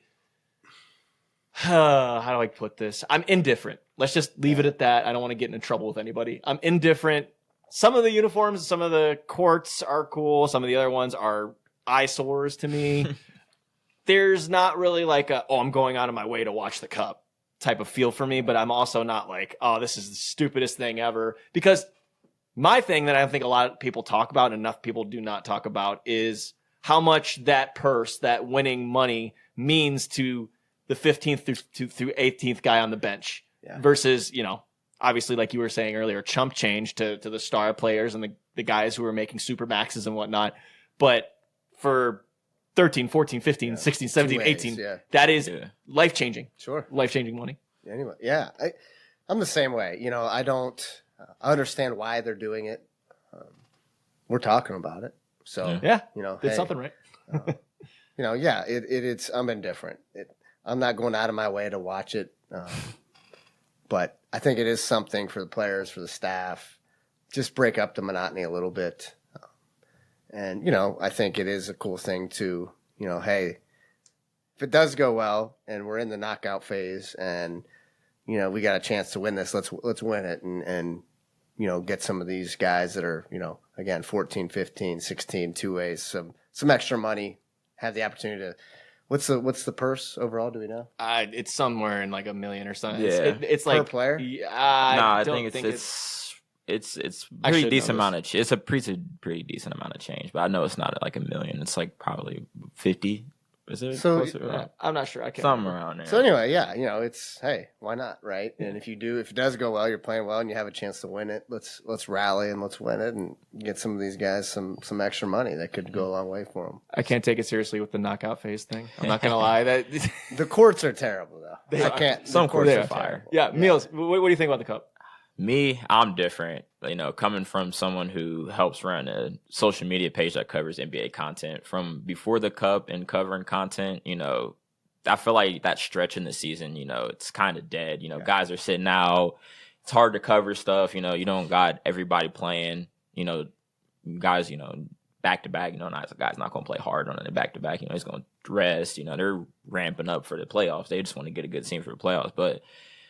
how do I put this? I'm indifferent. Let's just leave it at that. I don't want to get into trouble with anybody. I'm indifferent. Some of the uniforms, some of the courts are cool. Some of the other ones are eyesores to me. There's not really like I'm going out of my way to watch the Cup type of feel for me, but I'm also not like, oh, this is the stupidest thing ever. Because my thing that I think a lot of people talk about, and enough people do not talk about, is how much that purse, that winning money, means to the 15th through 18th guy on the bench versus, you know, obviously, like you were saying earlier, chump change to the star players and the guys who are making super maxes and whatnot. But for 13, 14, 15, 16, 17, 18, that is life-changing. Sure. Life-changing money. Anyway, I'm the same way. You know, I understand why they're doing it. We're talking about it. So, you know, did something right. You know, it's I'm indifferent. I'm not going out of my way to watch it. But I think it is something for the players, for the staff, just break up the monotony a little bit. And, you know, I think it is a cool thing to, you know, hey, if it does go well and we're in the knockout phase and, you know, we got a chance to win this, let's win it and, you know, get some of these guys that are, you know, again, 14, 15, 16, 2As, some extra money, have the opportunity to. What's the purse overall? Do we know? It's somewhere in like $1 million or something. Yeah. It's per like player. I think it's pretty decent amount of. It's a pretty decent amount of change, but I know it's not like $1 million. It's like probably 50. Is it? So I'm not sure. I can't. Somewhere around there. So anyway, you know, it's hey, why not, right? And if it does go well, you're playing well, and you have a chance to win it. Let's rally and let's win it, and get some of these guys some extra money that could go a long way for them. I can't take it seriously with the knockout phase thing. I'm not gonna lie. That the courts are terrible though. I can't. Some courts are fire. Yeah, Meals. What do you think about the Cup? Me, I'm different. You know, coming from someone who helps run a social media page that covers NBA content from before the Cup and covering content, you know, I feel like that stretch in the season, you know, it's kind of dead. You know, guys are sitting out. It's hard to cover stuff. You know, you don't got everybody playing. You know, guys, you know, back to back. You know, guy's not going to play hard on it back to back. You know, he's going to rest. You know, they're ramping up for the playoffs. They just want to get a good team for the playoffs. But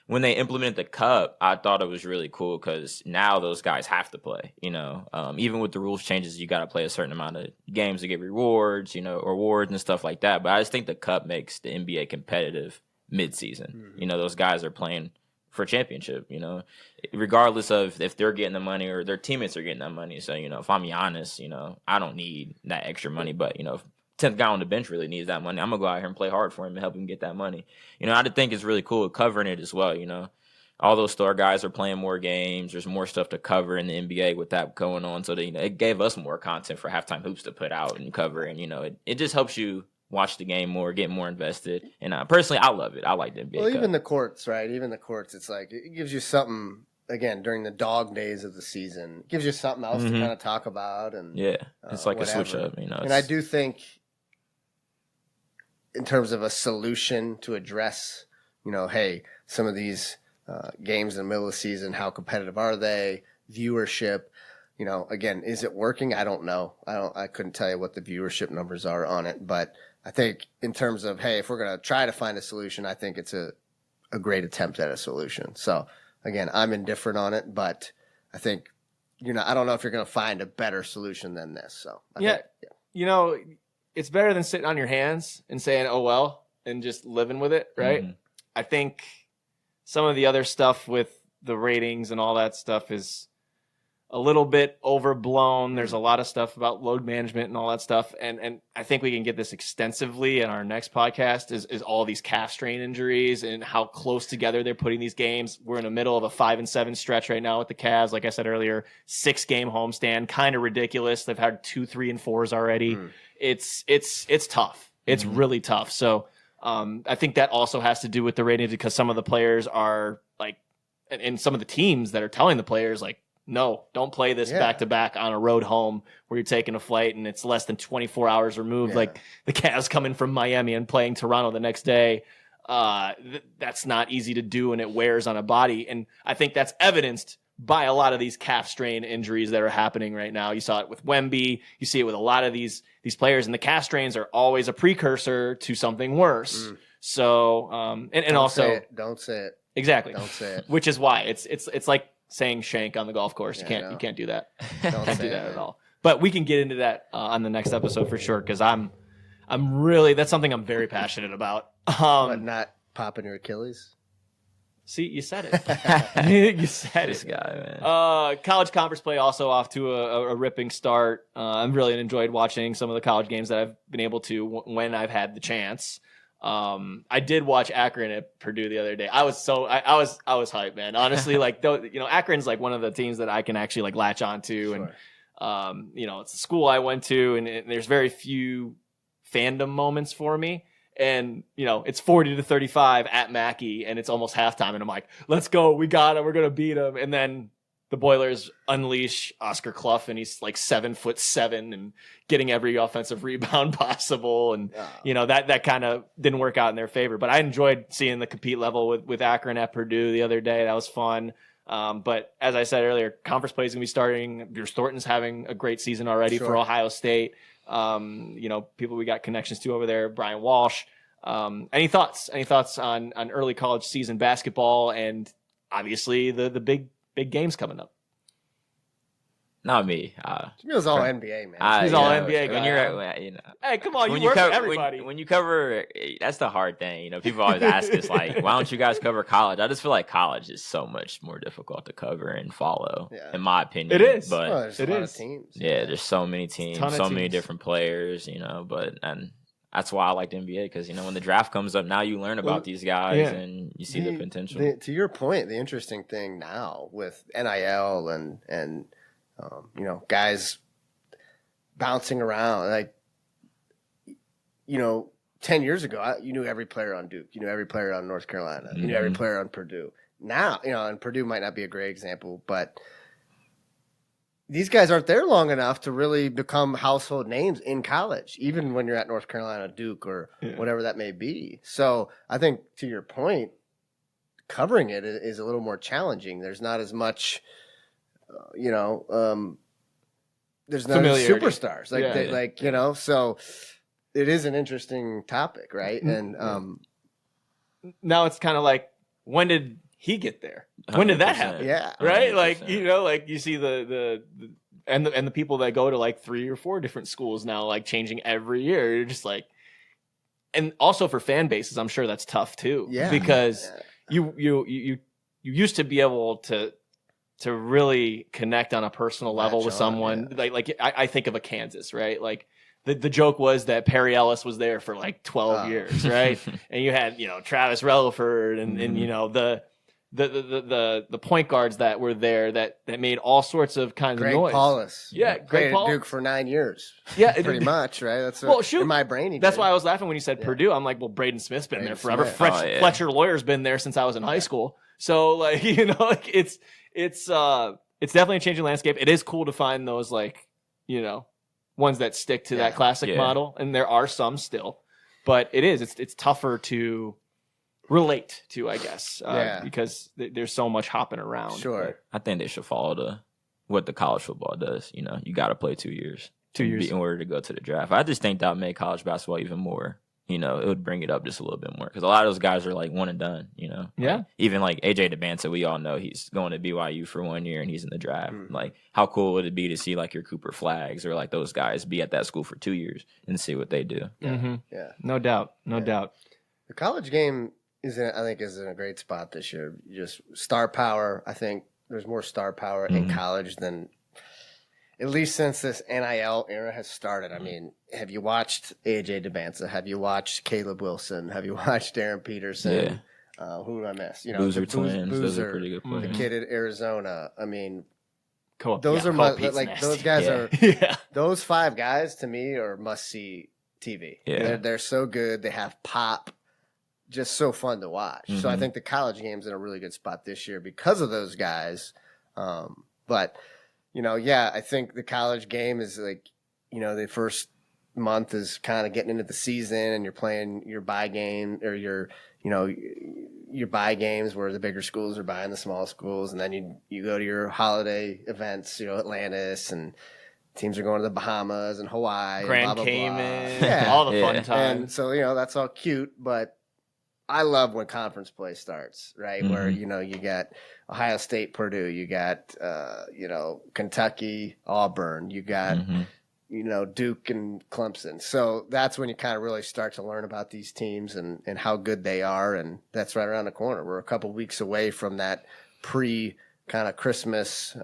when they implemented the Cup, I thought it was really cool because now those guys have to play. You know, even with the rules changes, you got to play a certain amount of games to get rewards. You know, awards and stuff like that. But I just think the Cup makes the NBA competitive mid-season. Mm-hmm. You know, those guys are playing for a championship. You know, regardless of if they're getting the money or their teammates are getting that money. So you know, if I'm Giannis, you know, I don't need that extra money. But you know, if 10th guy on the bench really needs that money, I'm going to go out here and play hard for him and help him get that money. You know, I think it's really cool covering it as well, you know. All those star guys are playing more games. There's more stuff to cover in the NBA with that going on. So, that, you know, it gave us more content for halftime hoops to put out and cover. And, you know, it just helps you watch the game more, get more invested. And personally, I love it. I like the NBA Well, Cup. Even the courts, right? Even the courts, it's like it gives you something, again, during the dog days of the season. It gives you something else to kind of talk about. And yeah, it's like whatever. a switch up, you know. And I do think in terms of a solution to address, you know, hey, some of these games in the middle of the season, how competitive are they? Viewership, you know, again, is it working? I don't know. I couldn't tell you what the viewership numbers are on it, but I think in terms of, hey, if we're going to try to find a solution, I think it's a great attempt at a solution. So again, I'm indifferent on it, but I think, you know, I don't know if you're going to find a better solution than this. So I think, you know, it's better than sitting on your hands and saying, oh, well, and just living with it, right? Mm-hmm. I think some of the other stuff with the ratings and all that stuff is a little bit overblown. There's a lot of stuff about load management and all that stuff. And I think we can get this extensively in our next podcast is all these calf strain injuries and how close together they're putting these games. We're in the middle of a 5-7 stretch right now with the Cavs. Like I said earlier, 6-game homestand, kind of ridiculous. They've had 2, 3, and 4s already. It's tough. It's really tough. So I think that also has to do with the ratings because some of the players are like, and some of the teams that are telling the players like, no, don't play this back-to-back on a road home where you're taking a flight and it's less than 24 hours removed. Like the Cavs coming from Miami and playing Toronto the next day. That's not easy to do and it wears on a body. And I think that's evidenced by a lot of these calf strain injuries that are happening right now. You saw it with Wemby. You see it with a lot of these players. And the calf strains are always a precursor to something worse. So, and also... Don't say it. Exactly. Don't say it. Which is why it's like saying shank on the golf course. You can't do that. Can't do that at all. But we can get into that on the next episode for sure because I'm really that's something I'm very passionate about. But not popping your Achilles. See, you said it. You said This it. guy, man. College conference play also off to a ripping start. I've really enjoyed watching some of the college games that I've been able to when I've had the chance. I did watch Akron at Purdue the other day. I was hyped, man. Honestly, like Akron's like one of the teams that I can actually like latch onto, Sure. and it's the school I went to, and there's very few fandom moments for me. And it's 40-35 at Mackey, and it's almost halftime, and I'm like, let's go, we got it, we're gonna beat them, and then the Boilers unleash Oscar Clough, and he's like 7'7" and getting every offensive rebound possible. And, that kind of didn't work out in their favor. But I enjoyed seeing the compete level with Akron at Purdue the other day. That was fun. But as I said earlier, conference play is going to be starting. Bruce Thornton's having a great season already for Ohio State. People we got connections to over there, Brian Walsh. Any thoughts? Any thoughts on early college season basketball and obviously the big games coming up? Not me. Jamil's all NBA, man. He's all NBA guy. When you're, hey, come on, you work with everybody. When you cover, that's the hard thing. People always ask us like, why don't you guys cover college? I just feel like college is so much more difficult to cover and follow, in my opinion. It is, but there's a lot of teams. Yeah, there's so many teams, so many different players. And that's why I like the NBA because when the draft comes up, now you learn about these guys and you see the potential. To your point, the interesting thing now with NIL and guys bouncing around, like 10 years ago, you knew every player on Duke, you knew every player on North Carolina, you knew every player on Purdue. Now, and Purdue might not be a great example, but these guys aren't there long enough to really become household names in college, even when you're at North Carolina, Duke, or whatever that may be. So I think to your point, covering it is a little more challenging. There's not as much, there's not superstars so it is an interesting topic, right? And now it's kind of like, when did he get there? When did that happen? Yeah. Right? 100%. Like, you see the people that go to like 3 or 4 different schools now, like changing every year. You're just like, and also for fan bases, I'm sure that's tough too. Yeah. Because you used to be able to really connect on a personal level with someone. Like I think of a Kansas, right? Like the joke was that Perry Ellis was there for like 12 years, right? And you had, Travis Relaford and the point guards that were there that made all sorts of kinds of noise. Paulus. Yeah, Greg Paulus. Duke for 9 years. Yeah, pretty much, right? That's what, in my brain. That's why I was laughing when you said Purdue. I'm like, well, Braden Smith's been there forever. Fletcher Lawyer's been there since I was in high school. So it's definitely a changing landscape. It is cool to find those ones that stick to that classic model, and there are some still, but it's tougher to relate to, I guess, because there's so much hopping around. Sure. But I think they should follow what the college football does. You got to play 2 years. 2 years in order to go to the draft. I just think that would make college basketball even more. It would bring it up just a little bit more because a lot of those guys are like one and done. Yeah. Even like AJ DeBanza, we all know he's going to BYU for 1 year and he's in the draft. Like, how cool would it be to see like your Cooper Flags or like those guys be at that school for 2 years and see what they do? Yeah, no doubt. The college game is in a great spot this year. Just star power, I think, there's more star power in college than, at least since this NIL era has started. I mean, have you watched AJ DeBanza? Have you watched Caleb Wilson? Have you watched Darren Peterson? Who do I miss? You know, Boozer twins. Boozer, those are pretty good players. the kid at Arizona. I mean, Cool. those are those guys are. Yeah. Those 5 guys to me are must see TV. Yeah. They're so good. They have pop. Just so fun to watch. So I think the college game's in a really good spot this year because of those guys. But you know, I think the college game is like, you know, the first month is kind of getting into the season and you're playing your bye game or your bye games where the bigger schools are buying the small schools. And then you go to your holiday events, you know, Atlantis, and teams are going to the Bahamas and Hawaii, Grand and blah, blah, Cayman, blah. Yeah. all the fun times. And so, you know, that's all cute, but I love when conference play starts, right? Where, you know, you got Ohio State, Purdue, you got, you know, Kentucky, Auburn, you got, you know, Duke and Clemson. So that's when you kind of really start to learn about these teams and how good they are. And that's right around the corner. We're a couple weeks away from that pre kind of Christmas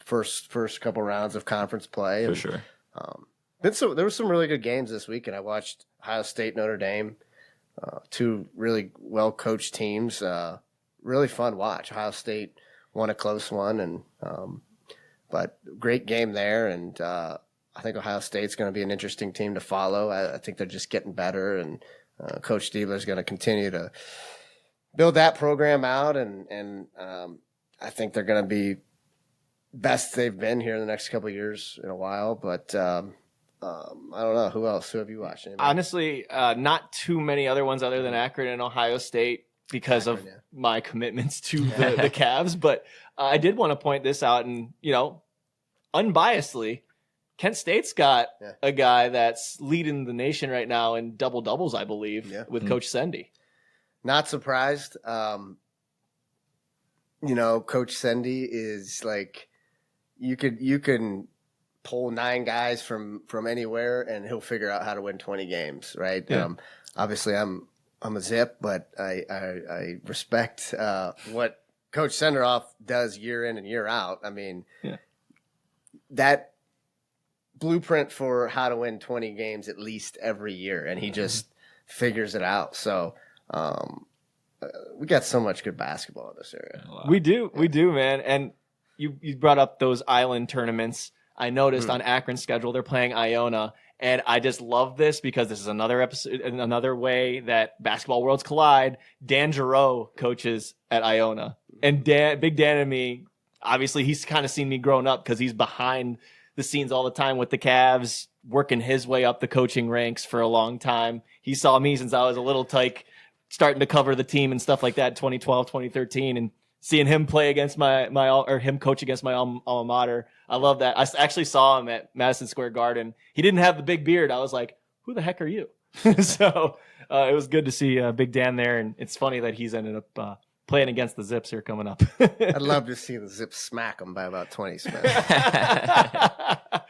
first couple rounds of conference play. For sure. There were some really good games this week, and I watched Ohio State, Notre Dame. 2 really well-coached teams. Really fun watch. Ohio State won a close one, and but great game there. And I think Ohio State's going to be an interesting team to follow. I think they're just getting better, and Coach Diebler is going to continue to build that program out. And I think they're going to be best they've been here in the next couple of years in a while. But I don't know. Who else? Who have you watched? Anybody? Honestly, not too many other ones other than Akron and Ohio State because of my commitments to the Cavs. But I did want to point this out, and, you know, unbiasedly, Kent State's got a guy that's leading the nation right now in double-doubles, I believe, with Coach Sendy. Not surprised. You know, Coach Sendy is like, you can pull 9 guys from anywhere and he'll figure out how to win 20 games, right? Yeah. Obviously I'm a Zip, but I respect what Coach Senderoff does year in and year out. I mean, that blueprint for how to win 20 games at least every year, and he just figures it out. So we got so much good basketball in this area. We do, man. And you brought up those island tournaments. I noticed on Akron's schedule they're playing Iona, and I just love this because this is another episode, another way that basketball worlds collide. Dan Giroux coaches at Iona, and Big Dan and me, obviously he's kind of seen me growing up because he's behind the scenes all the time with the Cavs, working his way up the coaching ranks for a long time. He saw me since I was a little tyke, starting to cover the team and stuff like that in 2012, 2013, and seeing him play against him coach against my alma mater. I love that. I actually saw him at Madison Square Garden. He didn't have the big beard. I was like, who the heck are you? So it was good to see Big Dan there. And it's funny that he's ended up playing against the Zips here coming up. I'd love to see the Zips smack them by about 20 Smith.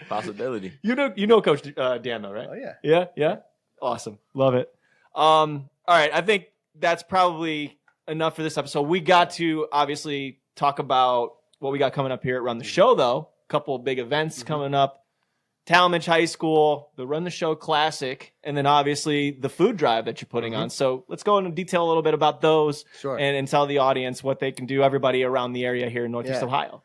Possibility. You know Coach Dan though, right? Oh, yeah. Yeah? Awesome. Love it. All right. I think that's probably enough for this episode. We got to obviously talk about what we got coming up here at Run the Show, though. A couple of big events coming up. Talmadge High School, the Run the Show Classic, and then obviously the food drive that you're putting on. So let's go into detail a little bit about those and tell the audience what they can do, everybody around the area here in Northeast Ohio.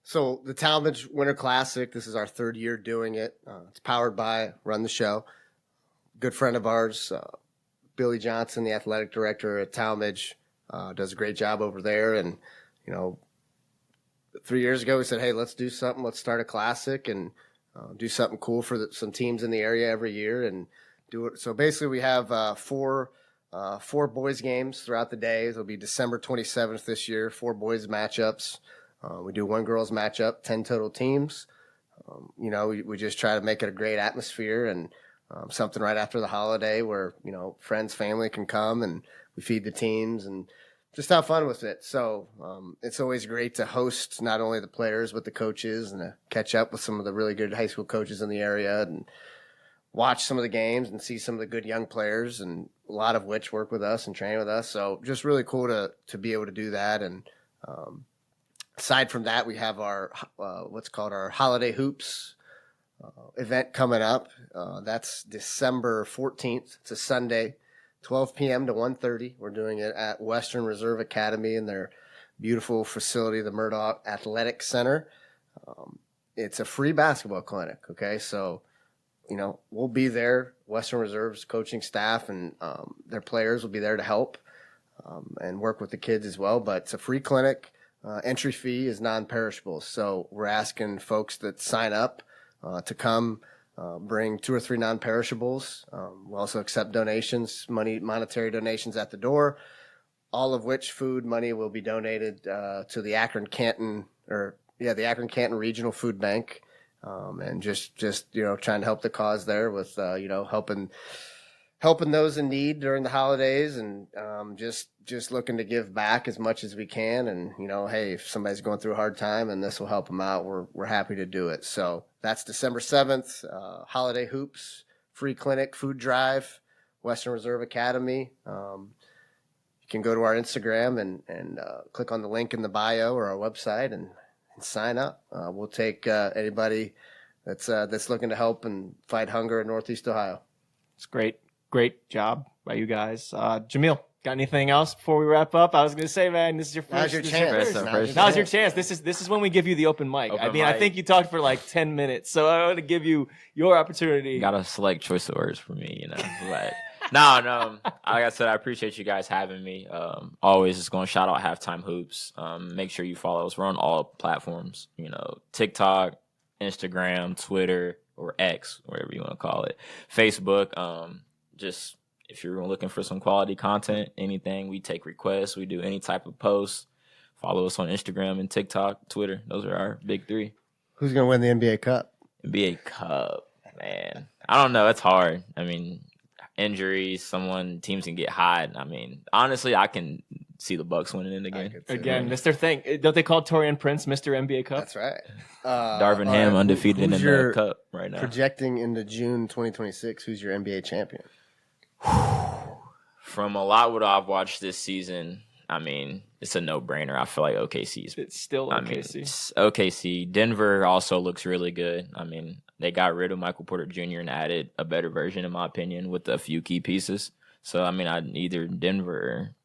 So the Talmadge Winter Classic, this is our 3rd year doing it. It's powered by Run the Show. Good friend of ours, Billy Johnson, the athletic director at Talmadge, does a great job over there. And, 3 years ago, we said, hey, let's do something. Let's start a classic and do something cool for some teams in the area every year and do it. So basically we have 4 boys games throughout the day. It'll be December 27th this year, 4 boys matchups. We do 1 girls matchup, 10 total teams. We just try to make it a great atmosphere and something right after the holiday where, friends, family can come and we feed the teams and just have fun with it. So it's always great to host not only the players but the coaches and to catch up with some of the really good high school coaches in the area and watch some of the games and see some of the good young players, and a lot of which work with us and train with us. So just really cool to be able to do that. And aside from that, we have our what's called our Holiday Hoops event coming up. That's December 14th. It's a Sunday, 12 p.m. to 1:30. We're doing it at Western Reserve Academy in their beautiful facility, the Murdoch Athletic Center. It's a free basketball clinic. Okay, so we'll be there. Western Reserve's coaching staff and their players will be there to help and work with the kids as well. But it's a free clinic. Entry fee is non-perishable. So we're asking folks that sign up to come bring 2 or 3 non-perishables. We'll also accept donations, monetary donations at the door, all of which food money will be donated to the Akron Canton Regional Food Bank. And just trying to help the cause there with helping those in need during the holidays, and just looking to give back as much as we can. And hey, if somebody's going through a hard time and this will help them out, we're happy to do it. So that's December 7th. Holiday Hoops, free clinic, food drive, Western Reserve Academy. You can go to our Instagram and click on the link in the bio or our website and sign up. We'll take anybody that's looking to help and fight hunger in Northeast Ohio. It's great job by you guys. Jameel, got anything else before we wrap up? I was going to say, man, this is your first. Now's your chance. Now's your chance. This is when we give you the open mic. I think you talked for like 10 minutes, so I want to give you your opportunity. Got a select choice of words for me, but. No. Like I said, I appreciate you guys having me. Always just going to shout out Halftime Hoops. Make sure you follow us. We're on all platforms, TikTok, Instagram, Twitter, or X, whatever you want to call it. Facebook. Just if you're looking for some quality content, anything, we take requests. We do any type of posts. Follow us on Instagram and TikTok, Twitter. Those are our big 3. Who's going to win the NBA Cup? NBA Cup, man. I don't know. It's hard. I mean, injuries, teams can get hot. I mean, honestly, I can see the Bucks winning it again. That's their thing. Don't they call Torian Prince Mr. NBA Cup? That's right. Darvin Ham undefeated in the Cup right now. Projecting into June 2026, who's your NBA champion? From a lot what I've watched this season, I mean, it's a no-brainer. I feel like OKC's. It's still OKC. I mean, it's OKC. Denver also looks really good. I mean, they got rid of Michael Porter Jr. and added a better version, in my opinion, with a few key pieces. So, I mean, I'd either Denver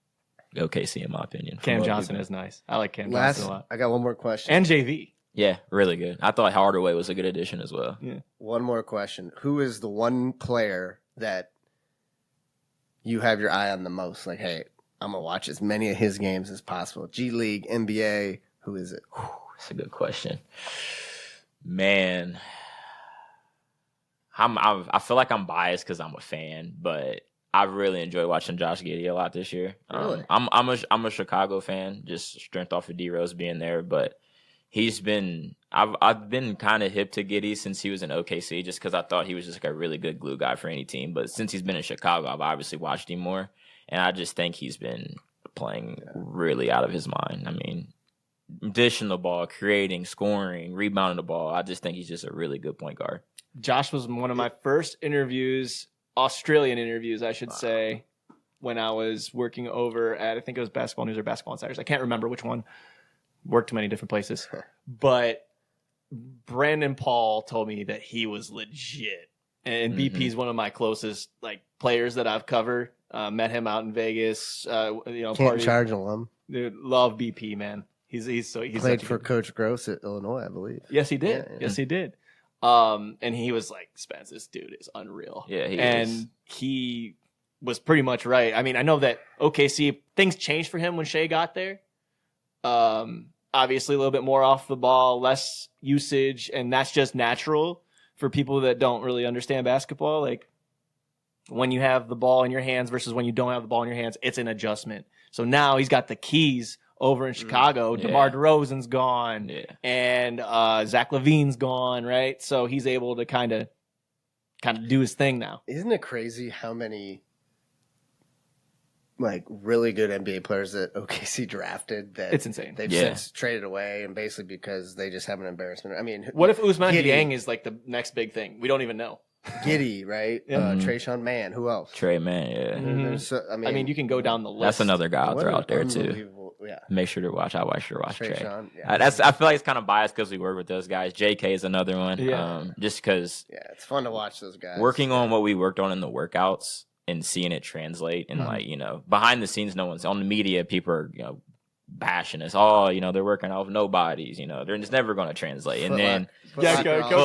or OKC, in my opinion. Cam Johnson is nice. I like Cam Johnson a lot. I got one more question. And JV. Yeah, really good. I thought Hardaway was a good addition as well. Yeah. One more question. Who is the one player that you have your eye on the most? Like, hey, I'm going to watch as many of his games as possible. G League, NBA, who is it? That's a good question. Man, I feel like I'm biased because I'm a fan, but I really enjoy watching Josh Giddey a lot this year. Really? I'm a Chicago fan, just strength off of D Rose being there, but I've been kind of hip to Giddey since he was in OKC, just because I thought he was just like a really good glue guy for any team. But since he's been in Chicago, I've obviously watched him more, and I just think he's been playing really out of his mind. I mean, dishing the ball, creating, scoring, rebounding the ball. I just think he's just a really good point guard. Josh was one of my first Australian interviews, I should say, when I was working over at, I think it was Basketball News or Basketball Insiders. I can't remember which one. Worked many different places. But Brandon Paul told me that he was legit. And BP is one of my closest players that I've covered. Met him out in Vegas. Canton Charge alum. Dude, love BP, man. He's played for Coach Gross at Illinois, I believe. Yes, he did. Yeah. Yes, he did. And he was like, Spence, this dude is unreal. Yeah, he is. And he was pretty much right. I mean, I know that OKC, things changed for him when Shea got there. Obviously a little bit more off the ball, less usage, and that's just natural for people that don't really understand basketball. Like, when you have the ball in your hands versus when you don't have the ball in your hands, it's an adjustment. So now he's got the keys over in Chicago. DeMar DeRozan's gone, and Zach LaVine's gone, right? So he's able to kind of do his thing now. Isn't it crazy how many really good NBA players that OKC drafted that it's insane. They've since traded away, and basically because they just have an embarrassment. I mean, what if Ousmane Dieng is like the next big thing? We don't even know. Giddey, right? Trayshawn Mann. Who else? Trey Mann, yeah. Mm-hmm. So, I mean, you can go down the list. That's another guy out there too. yeah. Make sure to watch. I watch Trey. Sean, yeah. I feel like it's kind of biased because we work with those guys. JK is another one. Yeah. Just because. Yeah, it's fun to watch those guys. Working on what we worked on in the workouts and seeing it translate, and like behind the scenes, no one's on the media. People are bashing us. Oh, they're working off nobodies. They're just never going to translate. And then come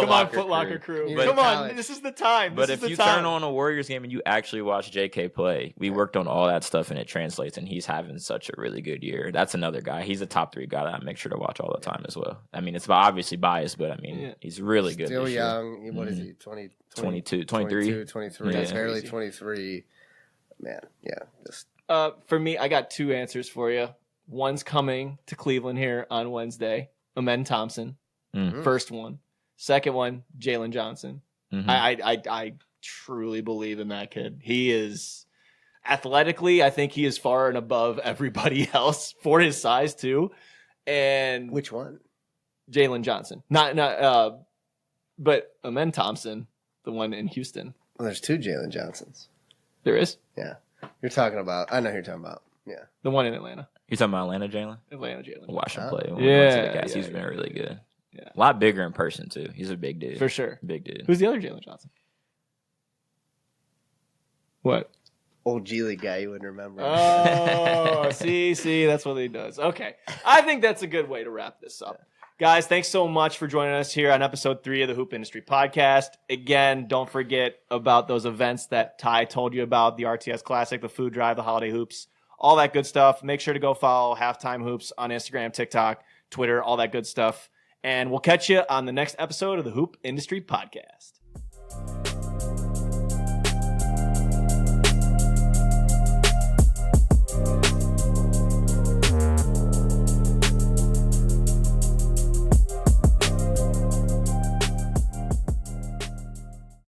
on, Foot Locker crew. But, come on, this is the time. But if you turn on a Warriors game and you actually watch JK play, we worked on all that stuff and it translates. And he's having such a really good year. That's another guy. He's a top 3 guy that I make sure to watch all the time as well. I mean, it's obviously biased, but I mean, he's really good. Still this young. Year. What is he? 22, 23. 23. Yeah. Barely 23. Man, yeah. Just for me, I got 2 answers for you. One's coming to Cleveland here on Wednesday. Amen Thompson, first one. Second one, Jalen Johnson. I truly believe in that kid. He is athletically, I think he is far and above everybody else for his size too. And which one? Jalen Johnson, not but Amen Thompson, the one in Houston. Well, there's 2 Jalen Johnsons. There is. Yeah, you're talking about. I know who you're talking about. Yeah, the one in Atlanta. You talking about Atlanta Jalen? Atlanta Jalen. Watch him play. He's been really good. Yeah, a lot bigger in person too. He's a big dude for sure. Big dude. Who's the other Jalen Johnson? What? Old G League guy you wouldn't remember. Oh, see, that's what he does. Okay, I think that's a good way to wrap this up. Guys, thanks so much for joining us here on episode 3 of the Hoop Industry Podcast. Again, don't forget about those events that Ty told you about, the RTS Classic, the Food Drive, the Holiday Hoops, all that good stuff. Make sure to go follow Halftime Hoops on Instagram, TikTok, Twitter, all that good stuff. And we'll catch you on the next episode of the Hoop Industry Podcast.